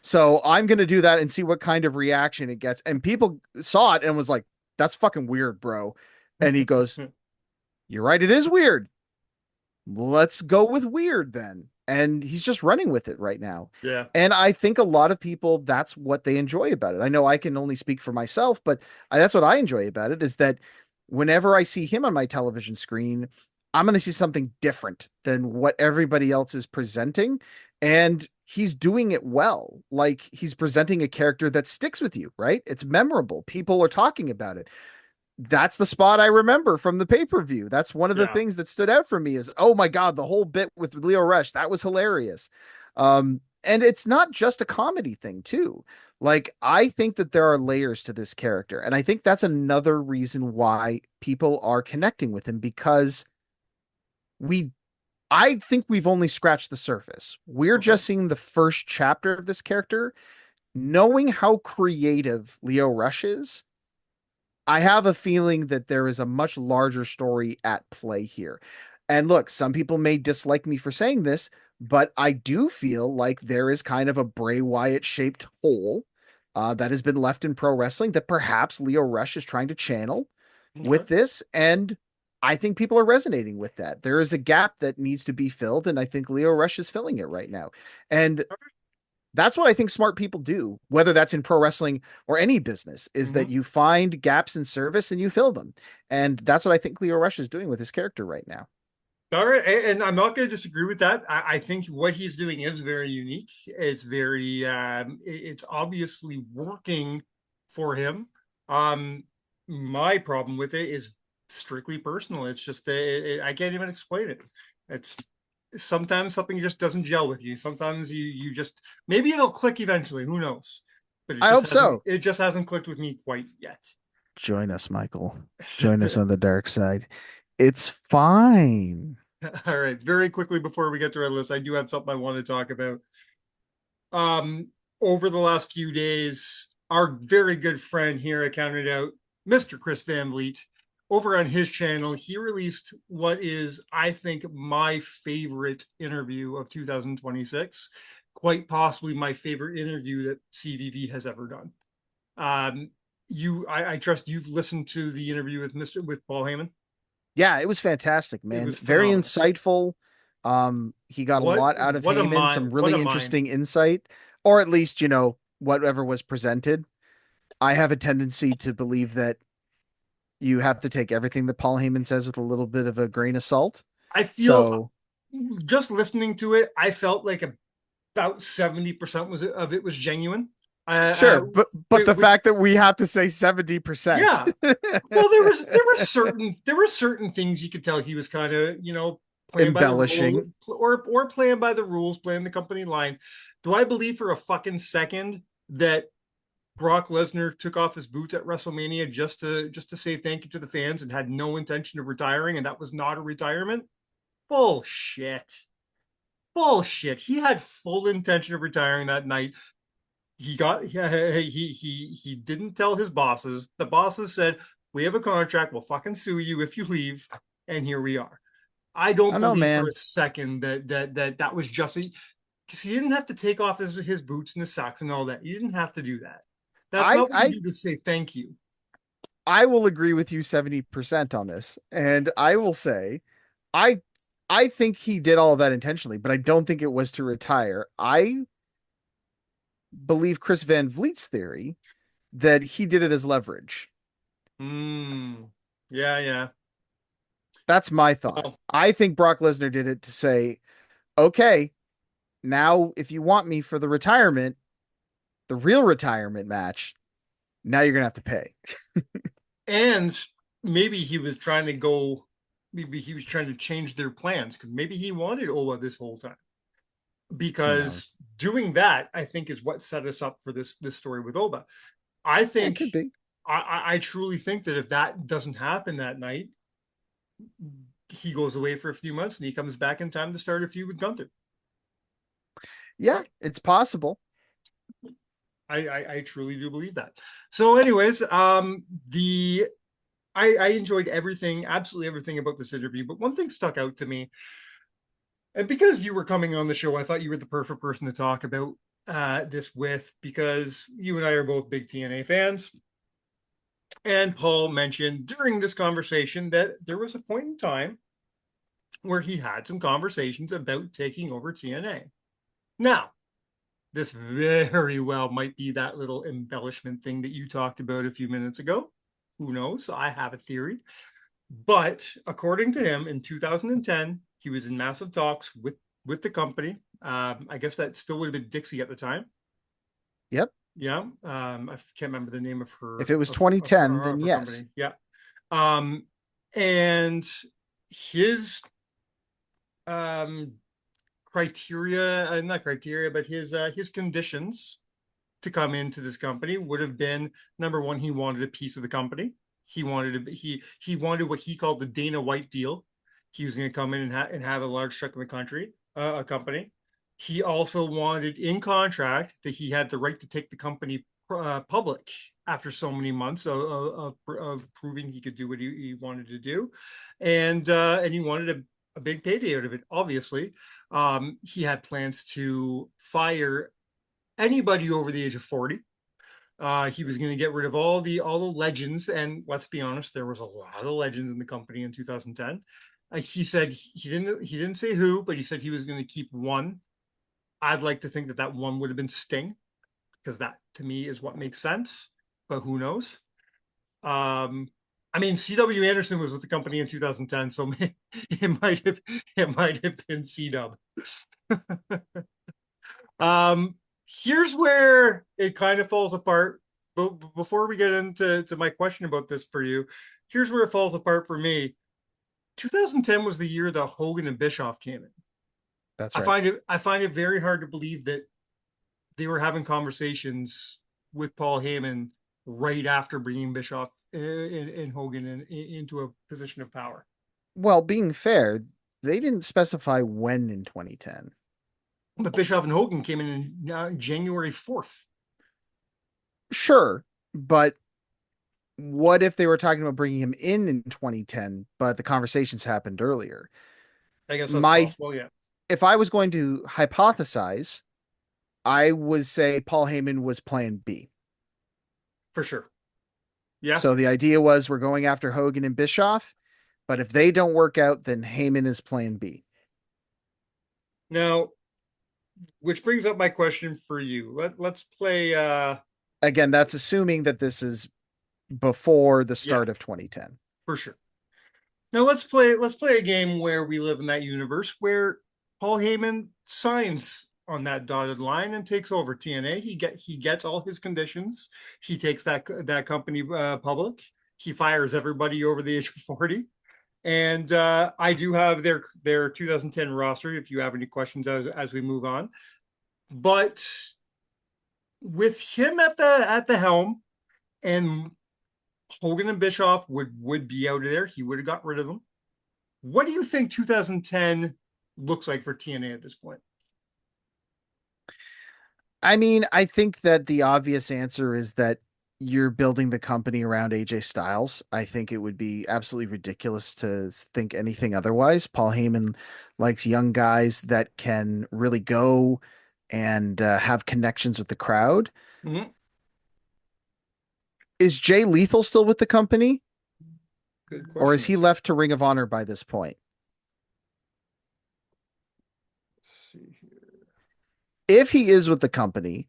So I'm going to do that and see what kind of reaction it gets. And people saw it and was like, that's fucking weird, bro. And he goes, you're right. It is weird. Let's go with weird then. And he's just running with it right now. Yeah. And I think a lot of people, that's what they enjoy about it. I know I can only speak for myself, but that's what I enjoy about it is that whenever I see him on my television screen, I'm going to see something different than what everybody else is presenting. And he's doing it well. Like he's presenting a character that sticks with you, right? It's memorable. People are talking about it. That's the spot I remember from the pay-per-view. That's one of the things that stood out for me is, oh my God, the whole bit with Leo Rush, that was hilarious. And it's not just a comedy thing too. Like, I think that there are layers to this character. And I think that's another reason why people are connecting with him because I think we've only scratched the surface. We're just seeing the first chapter of this character. Knowing how creative Leo Rush is, I have a feeling that there is a much larger story at play here. And look, some people may dislike me for saying this, but I do feel like there is kind of a Bray Wyatt shaped hole that has been left in pro wrestling that perhaps Leo Rush is trying to channel with this. And I think people are resonating with that. There is a gap that needs to be filled, and I think Leo Rush is filling it right now. And that's what I think smart people do, whether that's in pro wrestling or any business, is that you find gaps in service and you fill them. And that's what I think Leo Rush is doing with his character right now. All right, and I'm not going to disagree with that. I think what he's doing is very unique. It's very, it's obviously working for him. My problem with it is strictly personal. It's just, I can't even explain it. It's sometimes something just doesn't gel with you. Sometimes you just maybe it'll click eventually. Who knows? But I hope so. It just hasn't clicked with me quite yet. Join us, Michael. Join us on the dark side. It's fine. All right. Very quickly before we get to our list, I do have something I want to talk about. Over the last few days, our very good friend here at Counted Out, Mr. Chris Van Vliet, over on his channel, he released what is, I think, my favorite interview of 2026, quite possibly my favorite interview that CVV has ever done. I trust you've listened to the interview with Paul Heyman. Yeah, it was fantastic, man. It was very phenomenal. Insightful. He got a lot out of Heyman, some really interesting insight, or at least, whatever was presented. I have a tendency to believe that you have to take everything that Paul Heyman says with a little bit of a grain of salt. I feel just listening to it, I felt like about 70% of it was genuine. Sure, but the fact that we have to say 70%. Yeah. Well, there were certain things you could tell he was kind of, playing embellishing by the rules, or playing by the rules, playing the company line. Do I believe for a fucking second that Brock Lesnar took off his boots at WrestleMania just to say thank you to the fans and had no intention of retiring, and that was not a retirement? Bullshit. He had full intention of retiring that night. He didn't tell his bosses. The bosses said, "We have a contract. We'll fucking sue you if you leave." And here we are. I I don't don't know, believe for man. a second that was just because he didn't have to take off his boots and his socks and all that. He didn't have to do that. That's I not what you I do to say thank you. I will agree with you 70% on this. And I will say I I think he did all of that intentionally, but I don't think it was to retire. I believe Chris Van Vliet's theory that he did it as leverage. Hmm. Yeah, yeah. That's my thought. Well, I think Brock Lesnar did it to say, okay, now if you want me for the retirement, the real retirement match, now you're gonna have to pay. and maybe he was trying to go. Maybe he was trying to change their plans because maybe he wanted Ola this whole time. Who Because knows? doing that, I think, is what set us up for this story with Oba. I Yeah, it think could be. I truly think that if that doesn't happen that night, he goes away for a few months and he comes back in time to start a feud with Gunther. Yeah, it's possible. I truly do believe that. So, anyways, the I enjoyed everything, absolutely everything about this interview, but one thing stuck out to me, and because you were coming on the show, I thought you were the perfect person to talk about this with, because you and I are both big TNA fans. And Paul mentioned during this conversation that there was a point in time where he had some conversations about taking over TNA. Now, this very well might be that little embellishment thing that you talked about a few minutes ago. Who knows? I have a theory. But according to him, in 2010, he was in massive talks with the company. I guess that still would have been Dixie at the time. Yep. Yeah. I can't remember the name of If her it was 2010, then yes. company. Yeah. Um, and his um criteria, not criteria, but his conditions to come into this company would have been, number one, he wanted a piece of the company. He wanted what he called the Dana White deal. He was going to come in and have a large chunk of the country, a company. He also wanted in contract that he had the right to take the company public after so many months of proving he could do what he wanted to do, and he wanted a big payday out of it. Obviously, he had plans to fire anybody over the age of 40. He was going to get rid of all the legends, and let's be honest, there was a lot of legends in the company in 2010. He said he didn't say who, but he said he was going to keep one. I'd like to think that that one would have been Sting, because that to me is what makes sense, but who knows? Um, I mean, C.W. Anderson was with the company in 2010, so it might have been C-Dub. Um, Here's where it kind of falls apart. But before we get into my question about this for you, here's where it falls apart for me. 2010 was the year that Hogan and Bischoff came in. That's I right. find it I find it very hard to believe that they were having conversations with Paul Heyman right after bringing Bischoff and Hogan into a position of power. Well, being fair, they didn't specify when in 2010. But Bischoff and Hogan came in January 4th. Sure, but what if they were talking about bringing him in 2010, but the conversations happened earlier? I guess that's My, possible. Yeah, if I was going to hypothesize, I would say Paul Heyman was plan B. for sure. Yeah. So the idea was we're going after Hogan and Bischoff, but if they don't work out, then Heyman is plan B. Now, which brings up my question for you. Let's play Again, that's assuming that this is before the yeah, start of 2010. for sure. Now let's play a game where we live in that universe where Paul Heyman signs on that dotted line and takes over TNA. He gets all his conditions. He takes that company public. He fires everybody over the age of 40. And I do have their 2010 roster if you have any questions as we move on. But with him at the helm, and Hogan and Bischoff would be out of there. He would have got rid of them. What do you think 2010 looks like for TNA at this point? I mean, I think that the obvious answer is that you're building the company around AJ Styles. I think it would be absolutely ridiculous to think anything otherwise. Paul Heyman likes young guys that can really go and have connections with the crowd. Mm-hmm. Is Jay Lethal still with the company, Good or is question. he left to Ring of Honor by this point? Let's see here. If he is with the company,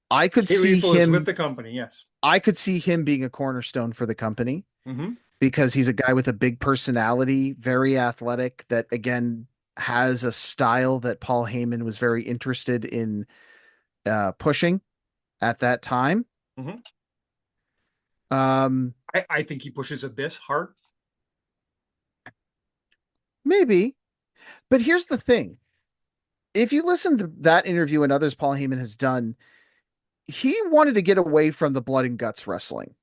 I could Jay see Lethal is with him. the company. Yes. I could see him being a cornerstone for the company Mm-hmm. because he's a guy with a big personality, very athletic, that again has a style that Paul Heyman was very interested in pushing at that time. Mm-hmm. Um, I think he pushes Abyss hard. maybe, but here's the thing. If you listen to that interview and others Paul Heyman has done, he wanted to get away from the blood and guts wrestling.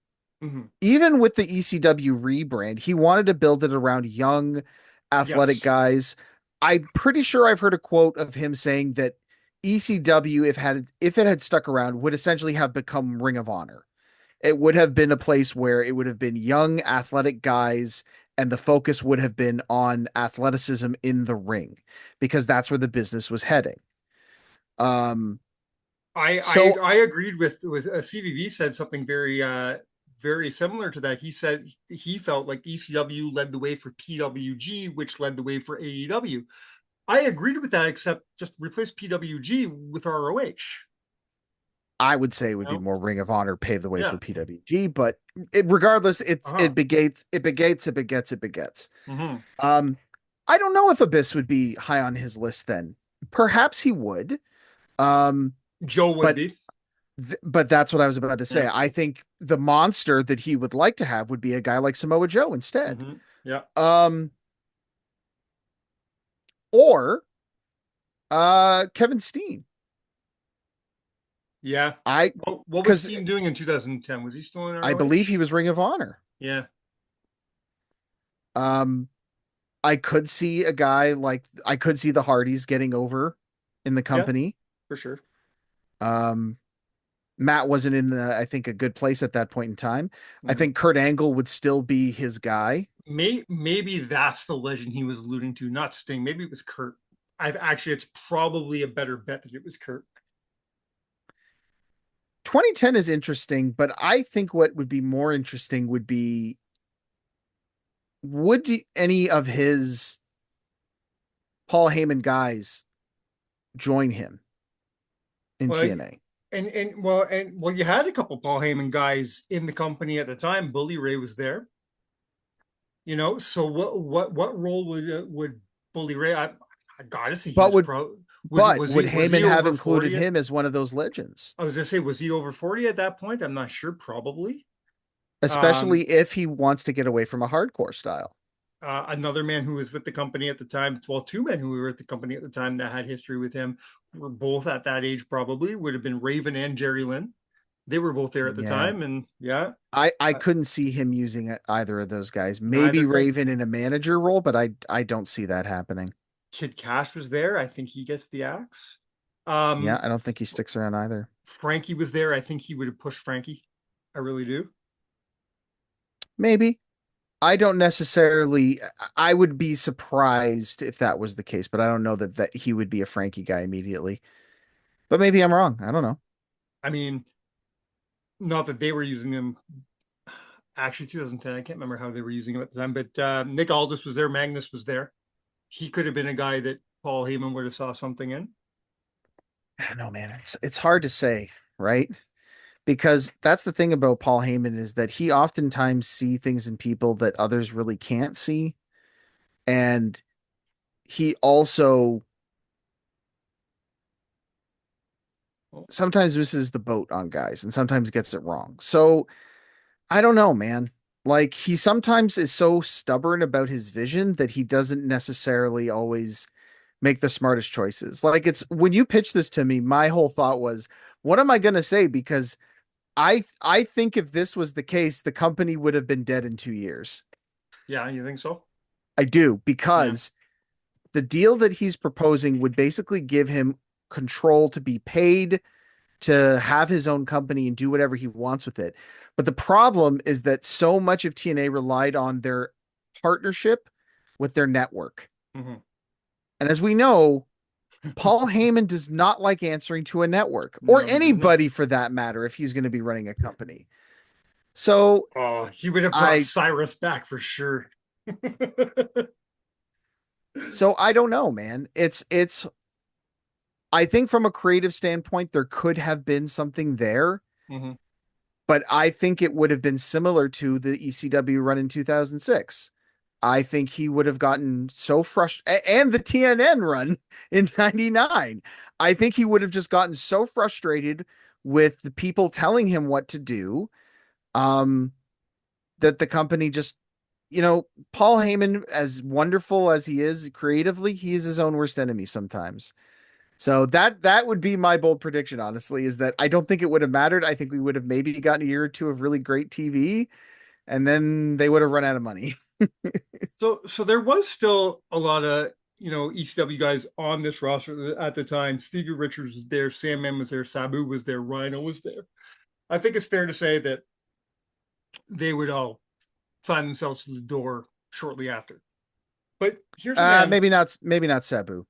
Mm-hmm. Even with the ECW rebrand, he wanted to build it around young, athletic Yes. guys. I'm pretty sure I've heard a quote of him saying that ECW, if it had stuck around, would essentially have become Ring of Honor. It would have been a place where it would have been young, athletic guys, and the focus would have been on athleticism in the ring because that's where the business was heading. Um, so I agreed with CVV said something very similar to that. He said he felt like ECW led the way for PWG, which led the way for AEW. I agreed with that, except just replace PWG with ROH. I would say it would You be know? more Ring of Honor pave the way Yeah. for PWG, but regardless, Uh-huh. it begets. Mm-hmm. Um, I don't know if Abyss would be high on his list then. Perhaps he would. Um, Joe would but be. but that's what I was about to say. Yeah. I think the monster that he would like to have would be a guy like Samoa Joe instead. Mm-hmm. Yeah. Um, or Kevin Steen. Yeah. I What was because Steen doing in 2010? Was he still in I believe he ROH? was Ring of Honor. Yeah. Um, I could see a guy like I could see the Hardys getting over in the Yeah, company. for sure. Um, Matt wasn't in I think a good place at that point in time. I Yeah. think Kurt Angle would still be his guy. Maybe that's the legend he was alluding to, not Sting. Maybe it was Kurt. I've actually, it's probably a better bet that it was Kurt. 2010 is interesting, but I think what would be more interesting would be would any of his Paul Heyman guys join him in Well, TNA? and you had a couple Paul Heyman guys in the company at the time. Bully Ray was there. So what role would Bully Ray? I gotta say he But was would pro. but would Was he Heyman have over included 40? him as one of those legends? I was gonna say, was he over 40 at that point? I'm not sure. Probably. Especially Um, if he wants to get away from a hardcore style. Another man who was with the company at the time, well, two men who were at the company at the time that had history with him were both at that age, probably would have been Raven and Jerry Lynn. They were both there at the Yeah. time. And yeah, I uh, couldn't see him using either of those guys. Maybe neither could Raven in a manager role, but I don't see that happening. Kid Cash was there. I think he gets the axe. Yeah, Um, I don't think he sticks around either. Frankie was there. I think he would have pushed Frankie. I really do. Maybe. I don't necessarily I would be surprised if that was the case, but I don't know that he would be a Frankie guy immediately. But maybe I'm wrong. I don't know. I mean, not that they were using him. Actually, 2010. I can't remember how they were using him at the time, but Nick Aldis was there. Magnus was there. He could have been a guy that Paul Heyman would have saw something in. I don't know, man. It's hard to say, right? Because that's the thing about Paul Heyman is that he oftentimes see things in people that others really can't see. And he also sometimes misses the boat on guys and sometimes gets it wrong. So I don't know, man. Like he sometimes is so stubborn about his vision that he doesn't necessarily always make the smartest choices. Like it's when you pitch this to me, my whole thought was, what am I going to say? Because I think if this was the case, the company would have been dead in 2 years. Yeah, you think so? I do Yeah. because the deal that he's proposing would basically give him control to be paid to have his own company and do whatever he wants with it. But the problem is that so much of TNA relied on their partnership with their network. Mhm. And as we know, Paul Heyman does not like answering to a network or No, he does not. anybody for that matter if he's going to be running a company. So Oh, he would have brought I Cyrus back for sure. I don't know, man. It's I think from a creative standpoint there could have been something there, Mhm. but I think it would have been similar to the ECW run in 2006. I think he would have gotten so frustrated, and the TNN run in 99. I think he would have just gotten so frustrated with the people telling him what to do, um, that the company just, Paul Heyman, as wonderful as he is creatively, he is his own worst enemy sometimes. So that would be my bold prediction, honestly, is that I don't think it would have mattered. I think we would have maybe gotten a year or two of really great TV, and then they would have run out of money. So there was still a lot of ECW guys on this roster at the time. Stevie Richards was there, Sandman was there, Sabu was there, Rhino was there. I think it's fair to say that they would all find themselves to the door shortly after. But here's a man. Maybe not Sabu.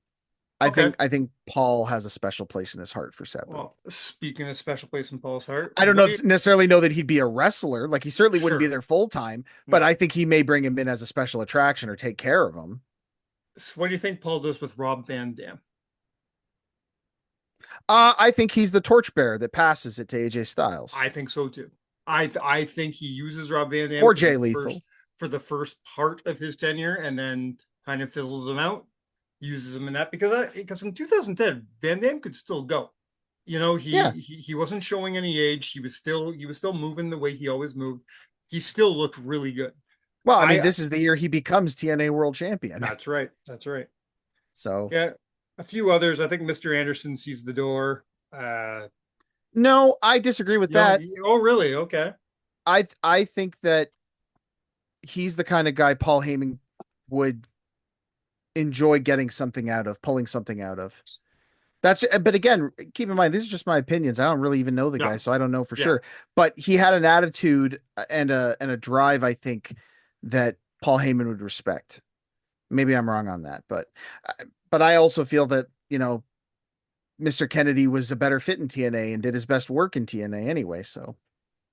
I Okay. think I think Paul has a special place in his heart for Sabu. Well, speaking of special place in Paul's heart, I don't know necessarily know that he'd be a wrestler. Like he certainly wouldn't be sure. there full time, but No. I think he may bring him in as a special attraction or take care of him. So what do you think Paul does with Rob Van Dam? I think he's the torchbearer that passes it to AJ Styles I think so too. I think he uses Rob Van Dam or Jay Lethal. For the first part of his tenure, and then kind of fizzles him out. Uses him in that because in 2010 Van Dam could still go. Yeah. He wasn't showing any age. He was still moving the way he always moved. He still looked really good. Well, I mean, I this is the year he becomes TNA World Champion. That's right. That's right. So Yeah, a few others. I think Mr. Anderson sees the door. Uh, no, I disagree with that. oh, really? Okay. I think that he's the kind of guy Paul Heyman would enjoy getting something out of, pulling something out of. But again, keep in mind, these are just my opinions. I don't really even know the Yeah. guy, so I don't know for Yeah. sure. But he had an attitude and a drive, I think, that Paul Heyman would respect. Maybe I'm wrong on that, but I also feel that, Mr. Kennedy was a better fit in TNA and did his best work in TNA anyway. So,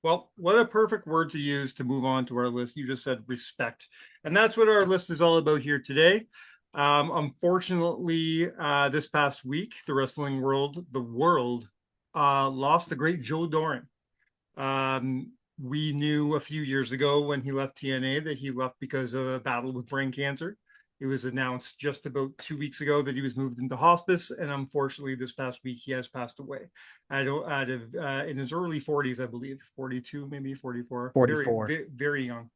Well, what a perfect word to use to move on to our list. You just said respect. And that's what our list is all about here today. Unfortunately, this past week, the world, lost the great Joe Doering. We knew a few years ago when he left TNA that he left because of a battle with brain cancer. It was announced just about 2 weeks ago that he was moved into hospice, and unfortunately, this past week he has passed away. In his early 40s, I believe, 42, maybe 44, 44. very, very young.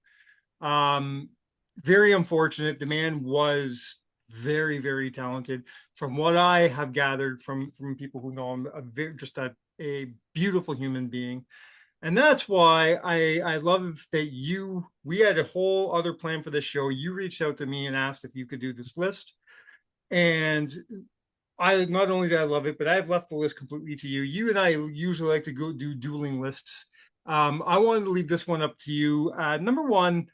Very unfortunate. The man was very, very talented. From what I have gathered from people who know him, just a beautiful human being. And that's why I love that we had a whole other plan for this show. You reached out to me and asked if you could do this list. And I not only did I love it, but I've left the list completely to you. You and I usually like to go do dueling lists. I wanted to leave this one up to you. Number one,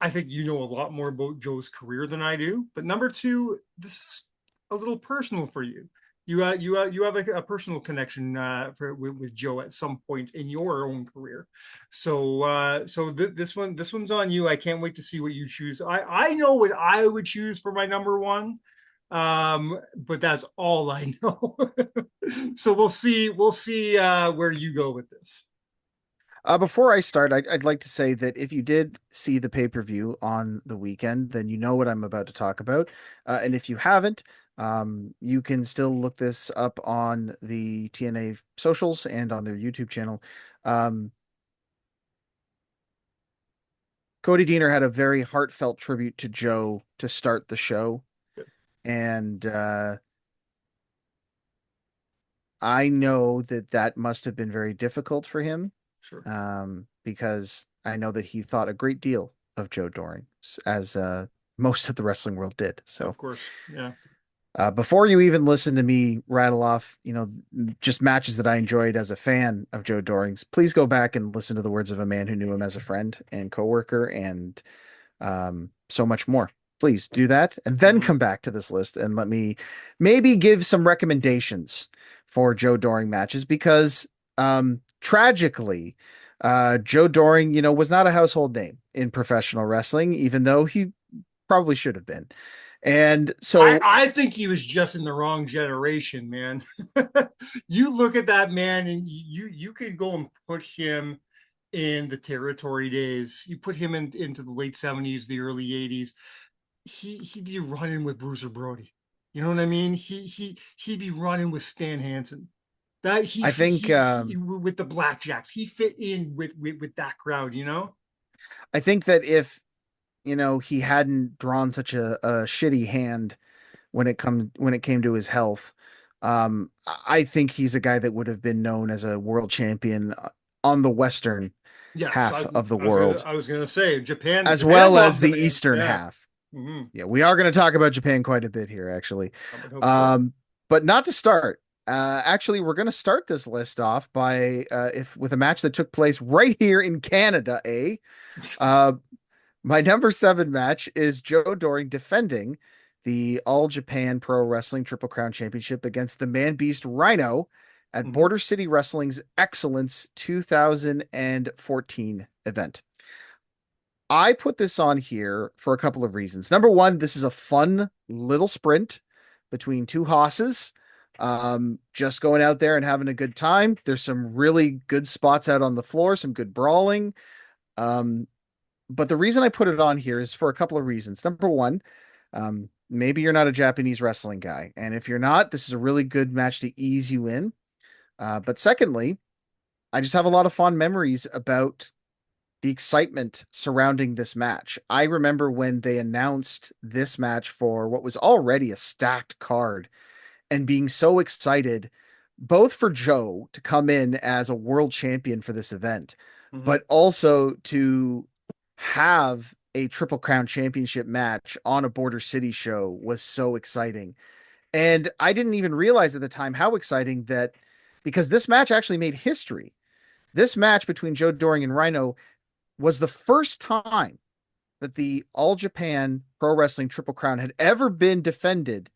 I think you know a lot more about Joe's career than I do. But number two, this is a little personal for you. You have a personal connection with Joe at some point in your own career. This one's on you. I can't wait to see what you choose. I know what I would choose for my number one, but that's all I know. So we'll see where you go with this. Before I start, I'd like to say that if you did see the pay-per-view on the weekend, then you know what I'm about to talk about. And if you haven't, you can still look this up on the TNA socials and on their YouTube channel. Cody Deaner had a very heartfelt tribute to Joe to start the show. Good. And I know that must have been very difficult for him. Sure. Because I know that he thought a great deal of Joe Doering, as most of the wrestling world did. So, of course, yeah. Before you even listen to me rattle off, just matches that I enjoyed as a fan of Joe Doring's, please go back and listen to the words of a man who knew him as a friend and coworker and so much more. Please do that and then come back to this list and let me maybe give some recommendations for Joe Doering matches because tragically, Joe Doering, was not a household name in professional wrestling, even though he probably should have been. And so I think he was just in the wrong generation, man. You look at that man and you could go and put him in the territory days. You put him into the late 70s, the early 80s. He'd be running with Bruiser Brody. You know what I mean? He'd be running with Stan Hansen. That I think with the Blackjacks, he fit in with that crowd, I think that if he hadn't drawn such a shitty hand when it came to his health, I think he's a guy that would have been known as a world champion on the Western half of the world. I was gonna say Japan, as Japan well as the man. Eastern half. Yeah, we are going to talk about Japan quite a bit here, actually. But not to start. Actually, we're going to start this list off by with a match that took place right here in Canada. My number 7 match is Joe Doering defending the All Japan Pro Wrestling Triple Crown Championship against the Man Beast Rhino at Border City Wrestling's Excellence 2014 event. I put this on here for a couple of reasons. Number one, this is a fun little sprint between two hosses, just going out there and having a good time. There's some really good spots out on the floor, some good brawling. But the reason I put it on here is for a couple of reasons. Number one, maybe you're not a Japanese wrestling guy. And if you're not, this is a really good match to ease you in. But secondly, I just have a lot of fond memories about the excitement surrounding this match. I remember when they announced this match for what was already a stacked card and being so excited, both for Joe to come in as a world champion for this event, but also to have a Triple Crown Championship match on a Border City show was so exciting. And I didn't even realize at the time how exciting that, because this match actually made history. This match between Joe Doering and Rhino was the first time that the All Japan Pro Wrestling Triple Crown had ever been defended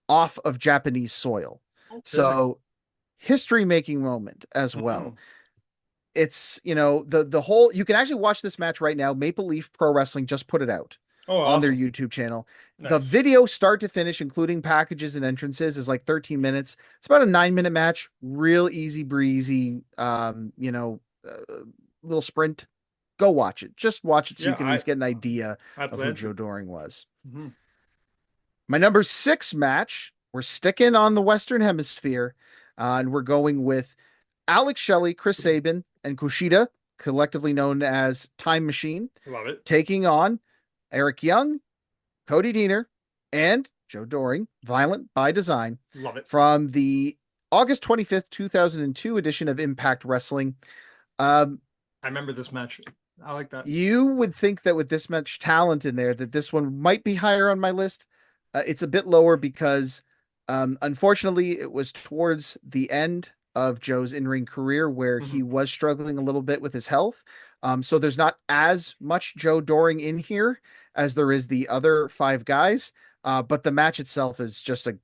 off of Japanese soil. Okay. So history making moment as well. It's, the whole, you can actually watch this match right now. Maple Leaf Pro Wrestling just put it out on their YouTube channel. Nice. The video start to finish, including packages and entrances, is like 13 minutes. It's about a 9-minute match, real easy breezy, little sprint. Go watch it. Just watch it so you can at least get an idea of who Joe Doering was. My number 6 match, we're sticking on the Western Hemisphere, and we're going with Alex Shelley, Chris Sabin, and Kushida, collectively known as Time Machine. Love it. Taking on Eric Young, Cody Deaner, and Joe Doering, Violent by Design. Love it. From the August 25th, 2002 edition of Impact Wrestling. I remember this match. I like that. You would think that with this much talent in there, that this one might be higher on my list. It's a bit lower because, unfortunately, it was towards the end of Joe's in-ring career where he was struggling a little bit with his health. So there's not as much Joe Doering in here as there is the other 5 guys. But the match itself is just a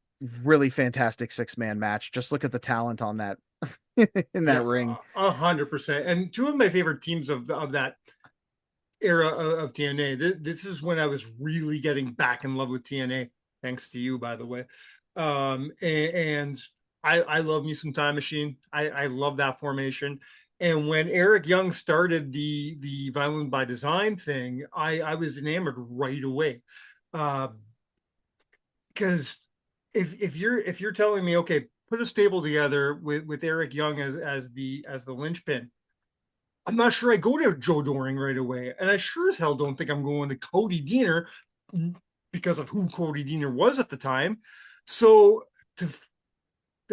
really fantastic 6-man match. Just look at the talent on that in that ring. 100%. And 2 of my favorite teams of that era of TNA. This is when I was really getting back in love with TNA, thanks to you, by the way. And I love me some Time Machine. I love that formation. And when Eric Young started the Violent by Design thing, I was enamored right away. Because if you're telling me, okay, put a stable together with Eric Young as the linchpin, I'm not sure I go to Joe Doering right away. And I sure as hell don't think I'm going to Cody Deaner because of who Cody Deaner was at the time. So the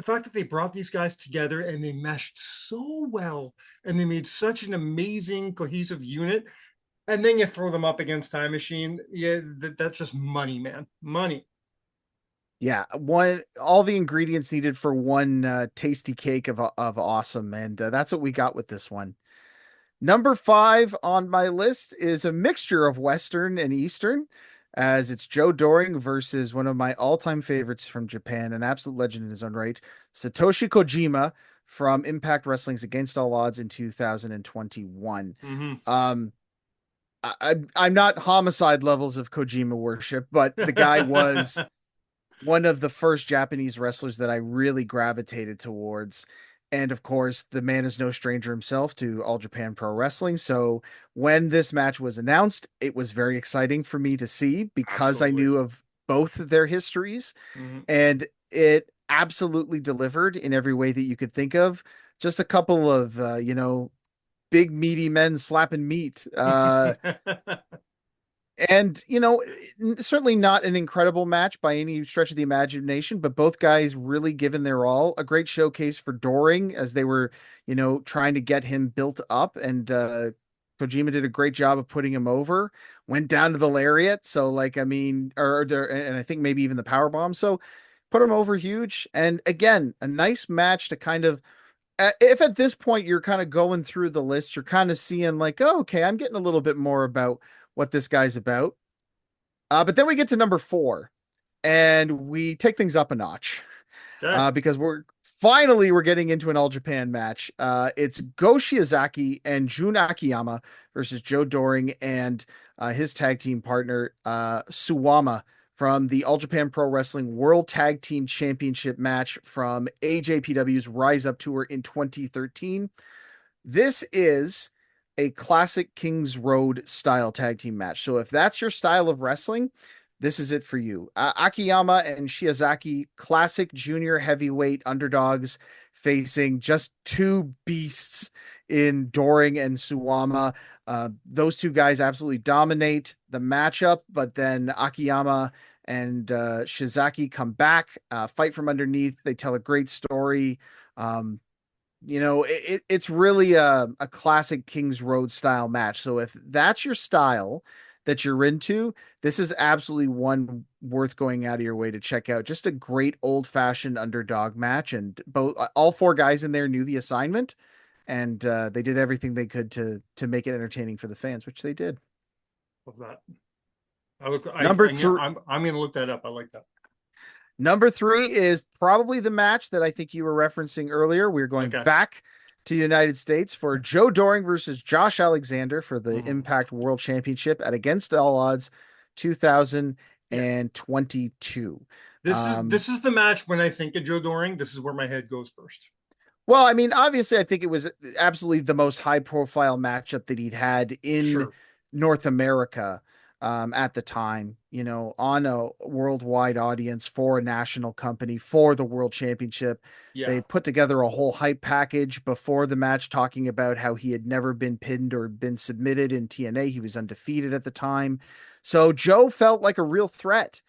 fact that they brought these guys together and they meshed so well and they made such an amazing cohesive unit, and then you throw them up against Time Machine, that's just money, man. Money. Yeah, all the ingredients needed for one tasty cake of awesome, and that's what we got with this one. Number 5 on my list is a mixture of Western and Eastern, as it's Joe Doering versus one of my all-time favorites from Japan, an absolute legend in his own right, Satoshi Kojima from Impact Wrestling's Against All Odds in 2021. Mm-hmm. I'm not homicide levels of Kojima worship, but the guy was one of the first Japanese wrestlers that I really gravitated towards. And of course, the man is no stranger himself to All Japan Pro Wrestling. So when this match was announced, it was very exciting for me to see because I knew of both of their histories. Mm-hmm. And it absolutely delivered in every way that you could think of. Just a couple of, big meaty men slapping meat. And, certainly not an incredible match by any stretch of the imagination, but both guys really given their all. A great showcase for Doring as they were, trying to get him built up. And Kojima did a great job of putting him over, went down to the lariat. So, and I think maybe even the power bomb. So put him over huge. And again, a nice match to kind of, if at this point you're kind of going through the list, you're kind of seeing like, oh, okay, I'm getting a little bit more about what this guy's about. But then we get to number 4 and we take things up a notch because we're getting into an All Japan match. It's Go Shiozaki and Jun Akiyama versus Joe Doering and his tag team partner, Suwama, from the All Japan Pro Wrestling World Tag Team Championship match from AJPW's Rise Up Tour in 2013. This is a classic Kings Road style tag team match. So if that's your style of wrestling, this is it for you. Akiyama and Shiozaki, classic junior heavyweight underdogs facing just two beasts in Doring and Suwama. Those two guys absolutely dominate the matchup, but then Akiyama and Shiozaki come back, fight from underneath. They tell a great story. It's really a classic Kings Road style match. So if that's your style that you're into, this is absolutely one worth going out of your way to check out. Just a great old fashioned underdog match. And all 4 guys in there knew the assignment, and they did everything they could to make it entertaining for the fans, which they did. Love that. I'm going to look that up. I like that. Number 3 is probably the match that I think you were referencing earlier. We're going back to the United States for Joe Doering versus Josh Alexander for the Impact World Championship at Against All Odds 2022. This is the match when I think of Joe Doering. This is where my head goes first. Well, I mean, obviously, I think it was absolutely the most high-profile matchup that he'd had in North America at the time, on a worldwide audience for a national company for the World Championship. Yeah. They put together a whole hype package before the match talking about how he had never been pinned or been submitted in TNA. He was undefeated at the time. So Joe felt like a real threat.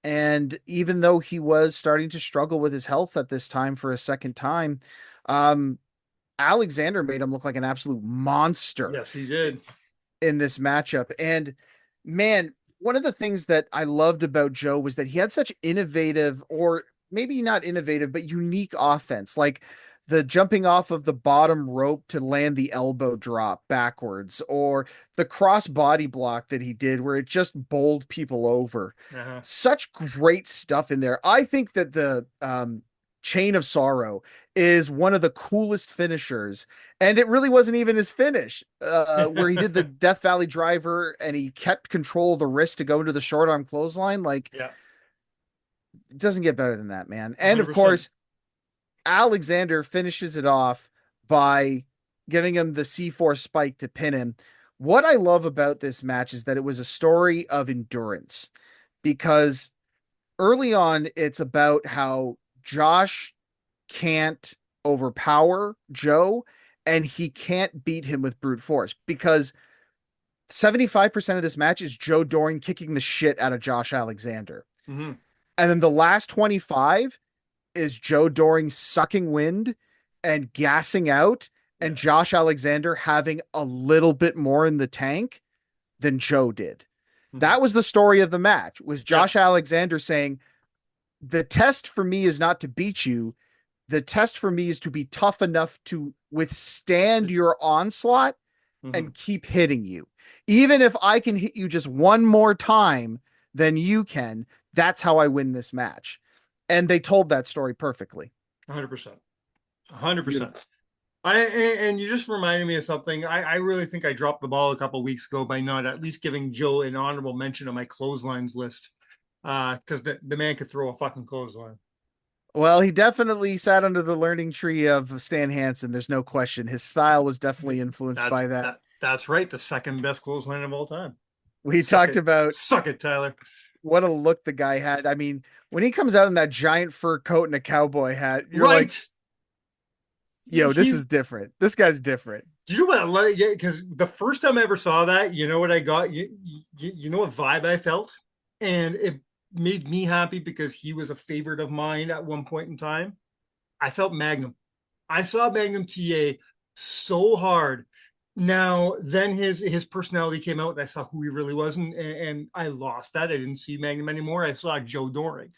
And even though he was starting to struggle with his health at this time for a second time, Alexander made him look like an absolute monster. Yes, he did. In this matchup. And man, one of the things that I loved about Joe was that he had such innovative, or maybe not innovative, but unique offense, like the jumping off of the bottom rope to land the elbow drop backwards, or the cross body block that he did where it just bowled people over. Such great stuff in there. I think that the Chain of Sorrow is one of the coolest finishers, and it really wasn't even his finish, where he did the Death Valley driver and he kept control of the wrist to go into the short arm clothesline. It doesn't get better than that, man. And 100%. Of course, Alexander finishes it off by giving him the C4 spike to pin him. What I love about this match is that it was a story of endurance, because early on it's about how Josh can't overpower Joe and he can't beat him with brute force, because 75% of this match is Joe Doering kicking the shit out of Josh Alexander. And then the last 25 is Joe Doering sucking wind and gassing out, and Josh Alexander having a little bit more in the tank than Joe did. That was the story of the match, was Josh Alexander saying, the test for me is not to beat you. The test for me is to be tough enough to withstand your onslaught and keep hitting you. Even if I can hit you just one more time than you can, that's how I win this match. And they told that story perfectly. 100%. 100%. And you just reminded me of something. I really think I dropped the ball a couple of weeks ago by not at least giving Joe an honorable mention on my clotheslines list. Because the man could throw a fucking clothesline. Well, he definitely sat under the learning tree of Stan Hansen. There's no question. His style was definitely influenced by that. That's right. The second best clothesline of all time. We talked about suck it, Tyler. What a look the guy had. I mean, when he comes out in that giant fur coat and a cowboy hat, you're right. like, yo, this is different. This guy's different. Do you know what I like? Yeah, because the first time I ever saw that, you know what I got? You know what vibe I felt? And it made me happy because he was a favorite of mine at one point in time. I felt Magnum. I saw Magnum TA so hard. Now, then his personality came out and I saw who he really was, and I lost that. I didn't see Magnum anymore. I saw Joe Doering.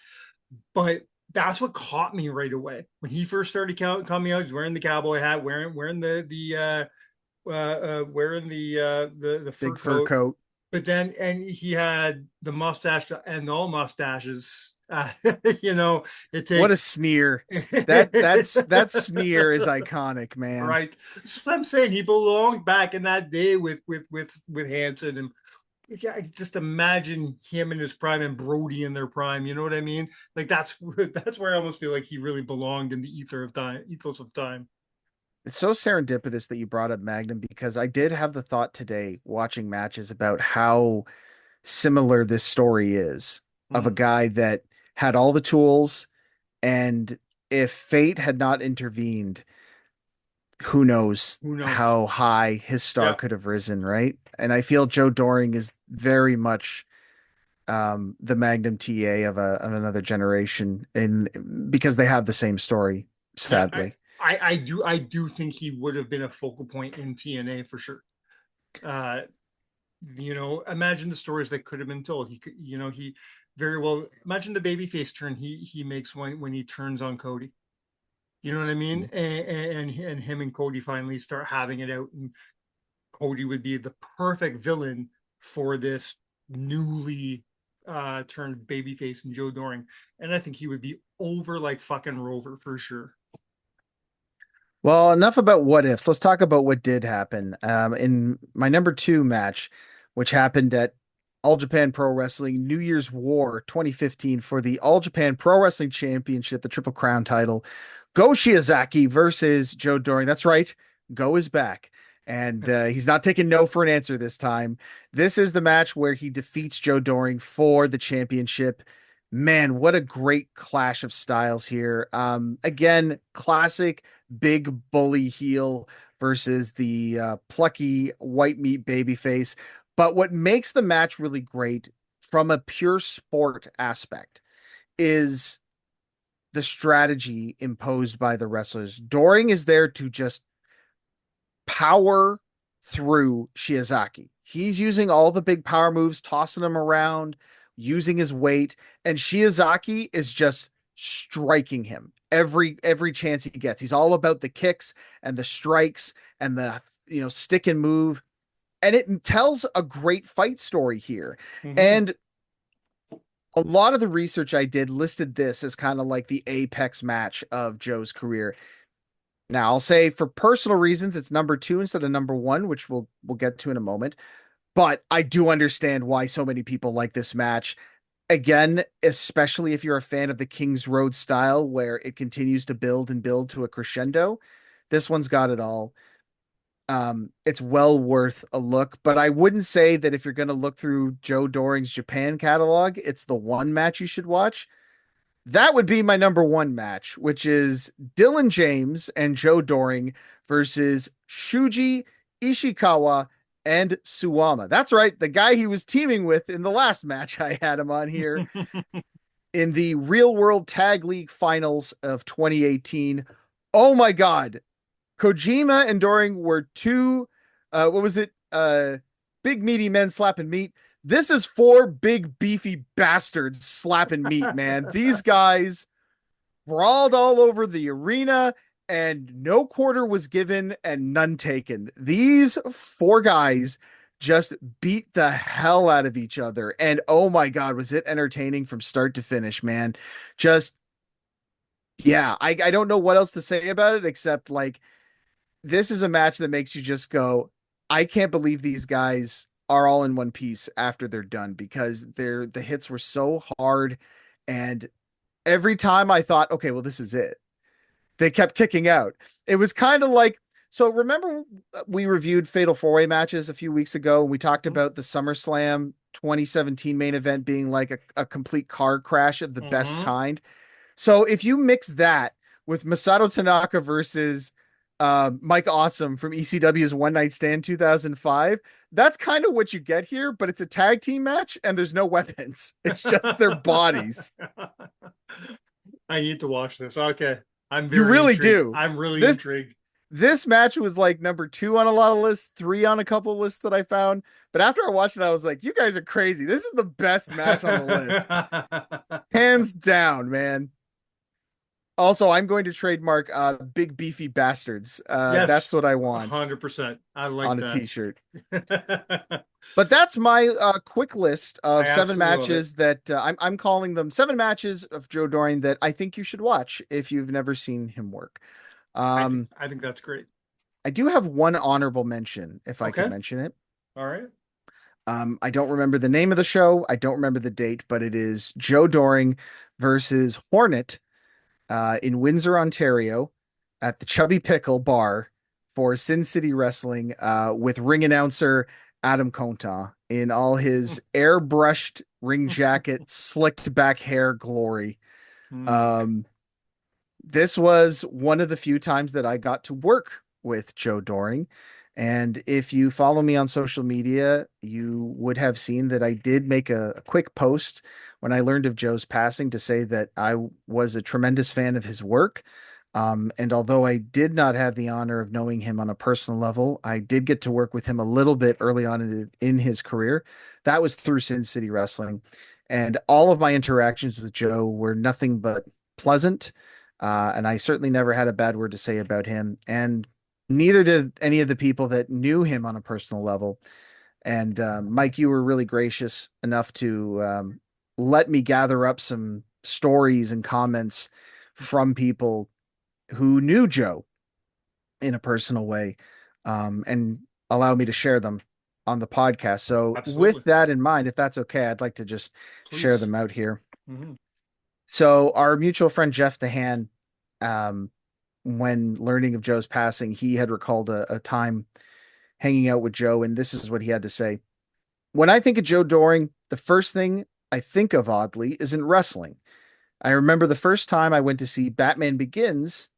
But that's what caught me right away. When he first started coming out, he's wearing the cowboy hat, wearing the fur coat. But then, and he had the mustache and all mustaches. You know, it takes what a sneer. That sneer is iconic, man. Right. So I'm saying he belonged back in that day with Hansen, and I just imagine him in his prime and Brody in their prime. You know what I mean? Like that's where I almost feel like he really belonged in the ethos of time. It's so serendipitous that you brought up Magnum, because I did have the thought today watching matches about how similar this story is of a guy that had all the tools, and if fate had not intervened, who knows how high his star could have risen, right? And I feel Joe Doering is very much the Magnum TA of another generation, because they have the same story, sadly. I do think he would have been a focal point in TNA for sure. You know, imagine the stories that could have been told. He could, you know, he very well imagine the babyface turn he makes when he turns on Cody. You know what I mean? And him and Cody finally start having it out, and Cody would be the perfect villain for this newly turned babyface in Joe Doering. And I think he would be over like fucking Rover for sure. Well, enough about what ifs. Let's talk about what did happen. In my number 2 match, which happened at All Japan Pro Wrestling New Year's War 2015 for the All Japan Pro Wrestling Championship, the Triple Crown title, Go Shiozaki versus Joe Doering. That's right. Go is back. And he's not taking no for an answer this time. This is the match where he defeats Joe Doering for the championship. Man, what a great clash of styles here. Again, classic big bully heel versus the plucky white meat babyface. But what makes the match really great from a pure sport aspect is the strategy imposed by the wrestlers. Doering is there to just power through Shiozaki. He's using all the big power moves, tossing them around, using his weight, and Shiozaki is just striking him every chance he gets. He's all about the kicks and the strikes and the stick and move, and it tells a great fight story here. And a lot of the research I did listed this as kind of like the apex match of Joe's career. Now, I'll say for personal reasons, it's number 2 instead of number 1, which we'll get to in a moment. But I do understand why so many people like this match. Again, especially if you're a fan of the King's Road style, where it continues to build and build to a crescendo. This one's got it all. It's well worth a look, but I wouldn't say that if you're going to look through Joe Doering's Japan catalog, it's the one match you should watch. That would be my number 1 match, which is Dylan James and Joe Doering versus Shuji Ishikawa and Suwama. That's right. The guy he was teaming with in the last match I had him on here in the Real World Tag League Finals of 2018. Oh my God. Kojima and Doering were 2, big meaty men slapping meat. This is four big beefy bastards slapping meat, man. These guys brawled all over the arena and no quarter was given and none taken. These four guys just beat the hell out of each other. And oh my God, was it entertaining from start to finish, man. Just, yeah, I don't know what else to say about it except like this is a match that makes you just go, I can't believe these guys are all in one piece after they're done because the hits were so hard. And every time I thought, okay, well, this is it, they kept kicking out. It was kind of like, so remember we reviewed Fatal 4-Way matches a few weeks ago and we talked about the SummerSlam 2017 main event being like a complete car crash of the best kind. So if you mix that with Masato Tanaka versus Mike Awesome from ECW's One Night Stand 2005, that's kind of what you get here, but it's a tag team match and there's no weapons. It's just their bodies. I need to watch this. Okay. You really intrigued. do. I'm really intrigued. This match was like number 2 on a lot of lists, 3 on a couple lists that I found. But after I watched it, I was like, you guys are crazy. This is the best match on the list. Hands down, man. Also, I'm going to trademark big beefy bastards. Yes, that's what I want. 100%. I like on that. a t-shirt. But that's my quick list of 7 matches that I'm calling them 7 matches of Joe Doering that I think you should watch if you've never seen him work. I think that's great. I do have one honorable mention if I can mention it. All right. I don't remember the name of the show. I don't remember the date, but it is Joe Doering versus Hornet in Windsor, Ontario at the Chubby Pickle Bar for Sin City Wrestling with ring announcer Adam Contant in all his airbrushed ring jacket, slicked back hair glory. This was one of the few times that I got to work with Joe Doering. And if you follow me on social media, you would have seen that I did make a quick post when I learned of Joe's passing to say that I was a tremendous fan of his work. And although I did not have the honor of knowing him on a personal level, I did get to work with him a little bit early on in his career. That was through Sin City Wrestling. And all of my interactions with Joe were nothing but pleasant. And I certainly never had a bad word to say about him. And neither did any of the people that knew him on a personal level. And Mike, you were really gracious enough to let me gather up some stories and comments from people who knew Joe in a personal way, and allow me to share them on the podcast. So with that in mind, if that's okay, I'd like to just share them out here. So our mutual friend, Jeff DeHaan, when learning of Joe's passing, he had recalled a time hanging out with Joe, and this is what he had to say. When I think of Joe Doering, the first thing I think of, oddly, isn't wrestling. I remember the first time I went to see Batman Begins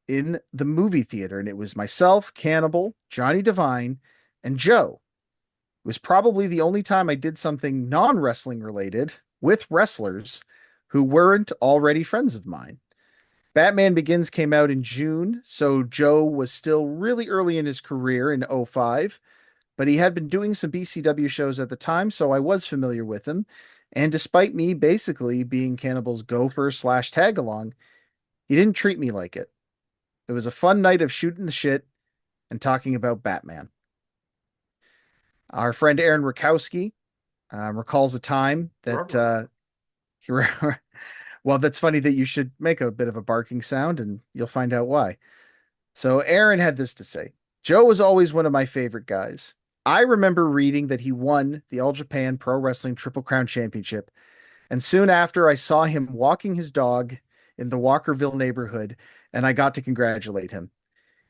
in the movie theater, and it was myself, Cannibal, Johnny Devine, and Joe. It was probably the only time I did something non-wrestling related with wrestlers who weren't already friends of mine. Batman Begins came out in June, so Joe was still really early in his career in 2005, but he had been doing some BCW shows at the time, so I was familiar with him. And despite me basically being Cannibal's gopher / tag along, he didn't treat me like it. It was a fun night of shooting the shit and talking about Batman. Our friend Aaron Rakowski recalls a time that well, that's funny that you should make a bit of a barking sound and you'll find out why. So Aaron had this to say. Joe was always one of my favorite guys. I remember reading that he won the All Japan Pro Wrestling Triple Crown Championship. And soon after, I saw him walking his dog in the Walkerville neighborhood, and I got to congratulate him.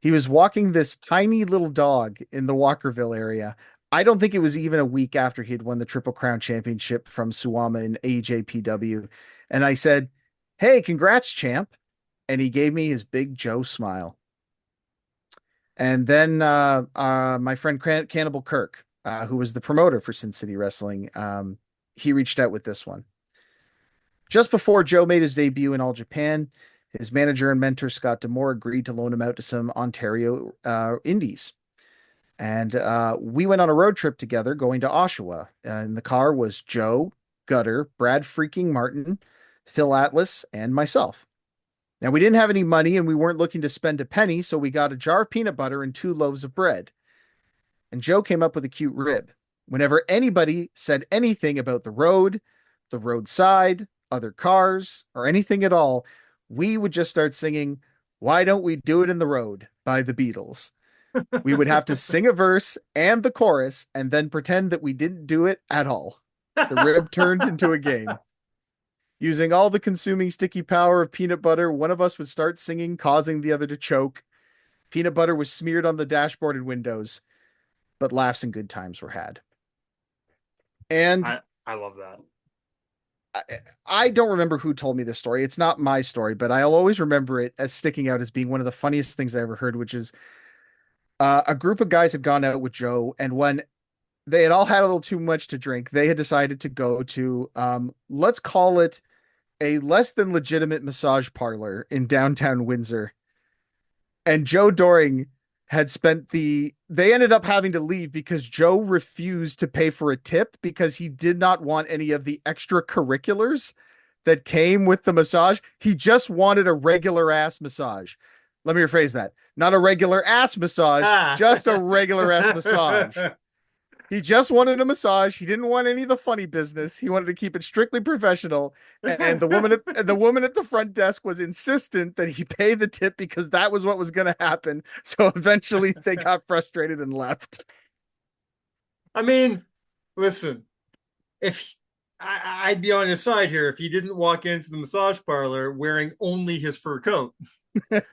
He was walking this tiny little dog in the Walkerville area. I don't think it was even a week after he had won the Triple Crown Championship from Suwama in AJPW. And I said, "Hey, congrats, champ." And he gave me his big Joe smile. And then my friend Cannibal Kirk, who was the promoter for Sin City Wrestling, he reached out with this one. Just before Joe made his debut in All Japan, his manager and mentor, Scott D'Amore, agreed to loan him out to some Ontario indies. And we went on a road trip together going to Oshawa. In the car was Joe, Gutter, Brad freaking Martin, Phil Atlas, and myself. Now, we didn't have any money and we weren't looking to spend a penny, so we got a jar of peanut butter and 2 loaves of bread. And Joe came up with a cute rib. Whenever anybody said anything about the roadside, other cars, or anything at all, we would just start singing, "Why Don't We Do It in the Road" by the Beatles. We would have to sing a verse and the chorus and then pretend that we didn't do it at all. The rib turned into a game. Using all the consuming sticky power of peanut butter, one of us would start singing, causing the other to choke. Peanut butter was smeared on the dashboard and windows, but laughs and good times were had. And I love that. I don't remember who told me this story. It's not my story, but I'll always remember it as sticking out as being one of the funniest things I ever heard, which is a group of guys had gone out with Joe, and when they had all had a little too much to drink, they had decided to go to, let's call it a less than legitimate massage parlor in downtown Windsor. And Joe Doering had they ended up having to leave because Joe refused to pay for a tip because he did not want any of the extracurriculars that came with the massage. He just wanted a regular ass massage. Let me rephrase that. Not a regular ass massage, just a regular ass massage. He just wanted a massage. He didn't want any of the funny business. He wanted to keep it strictly professional. And the woman at the front desk was insistent that he pay the tip because that was what was going to happen. So eventually they got frustrated and left. I mean, listen, if I'd be on his side here if he didn't walk into the massage parlor wearing only his fur coat. But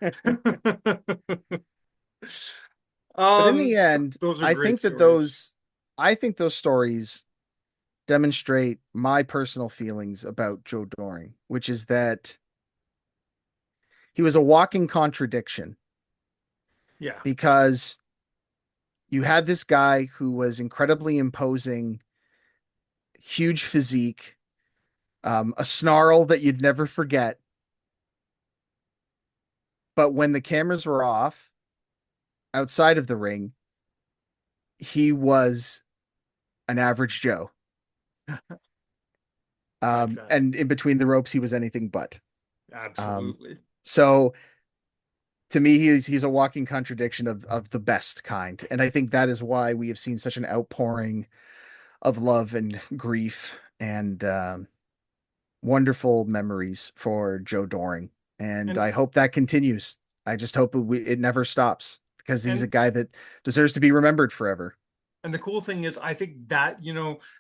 in the end, those are I great think that stories. I think those stories demonstrate my personal feelings about Joe Doering, which is that he was a walking contradiction. Yeah. Because you had this guy who was incredibly imposing, huge physique, a snarl that you'd never forget. But when the cameras were off outside of the ring, he was an average Joe. And in between the ropes, he was anything but. Absolutely. So to me, he's a walking contradiction of the best kind. And I think that is why we have seen such an outpouring of love and grief and wonderful memories for Joe Doering. And I hope that continues. I just hope it never stops because he's a guy that deserves to be remembered forever. And the cool thing is, I think that,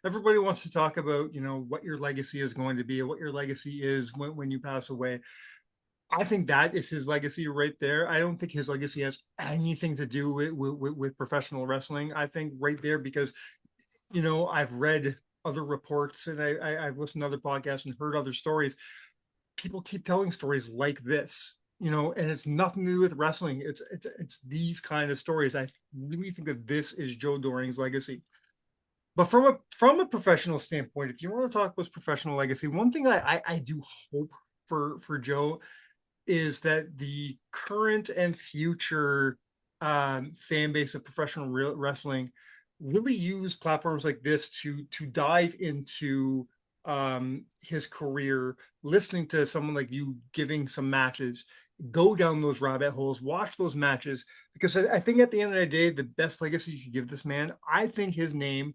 everybody wants to talk about, what your legacy is going to be, what your legacy is when you pass away. I think that is his legacy right there. I don't think his legacy has anything to do with professional wrestling. I think right there, because, I've read other reports and I've listened to other podcasts and heard other stories. People keep telling stories like this, and it's nothing to do with wrestling. It's these kind of stories. I really think that this is Joe Doering's legacy. But from a professional standpoint, if you want to talk about professional legacy, one thing I do hope for Joe is that the current and future fan base of professional wrestling really use platforms like this to dive into his career, listening to someone like you giving some matches, go down those rabbit holes, watch those matches, because I think at the end of the day, the best legacy you could give this man, I think his name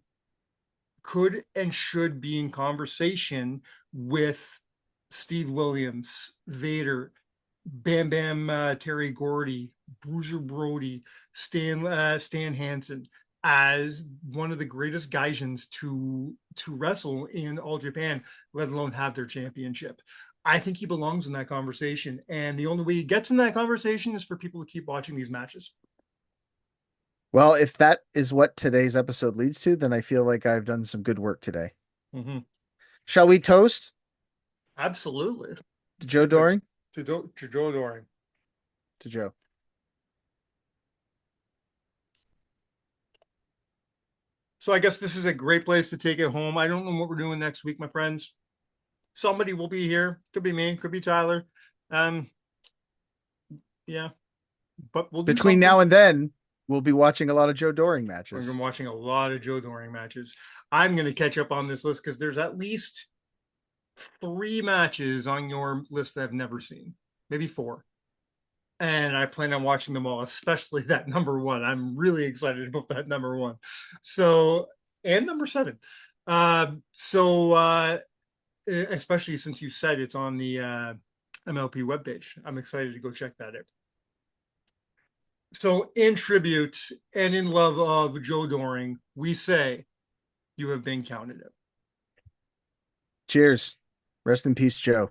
could and should be in conversation with Steve Williams, Vader, Bam Bam, Terry Gordy, Bruiser Brody, Stan Hansen, as one of the greatest Gaijins to wrestle in All Japan, let alone have their championship. I think he belongs in that conversation, and the only way he gets in that conversation is for people to keep watching these matches. Well, if that is what today's episode leads to, then I feel like I've done some good work today. Mm-hmm. Shall we toast? Absolutely. To Joe Doering? To Joe Doering. To Joe. So I guess this is a great place to take it home. I don't know what we're doing next week, my friends. Somebody will be here. Could be me. Could be Tyler. Yeah. But we'll do between something. now and then, We'll be watching a lot of Joe Doering We're matches. going to be watching a lot of Joe Doering matches. I'm going to catch up on this list because there's at least 3 matches on your list that I've never seen, maybe 4. And I plan on watching them all, especially that number 1. I'm really excited about that number 1. So, and number 7. Especially since you said it's on the MLP webpage, I'm excited to go check that out. So, in tribute and in love of Joe Doering, we say you have been counted out. Cheers. Rest in peace, Joe.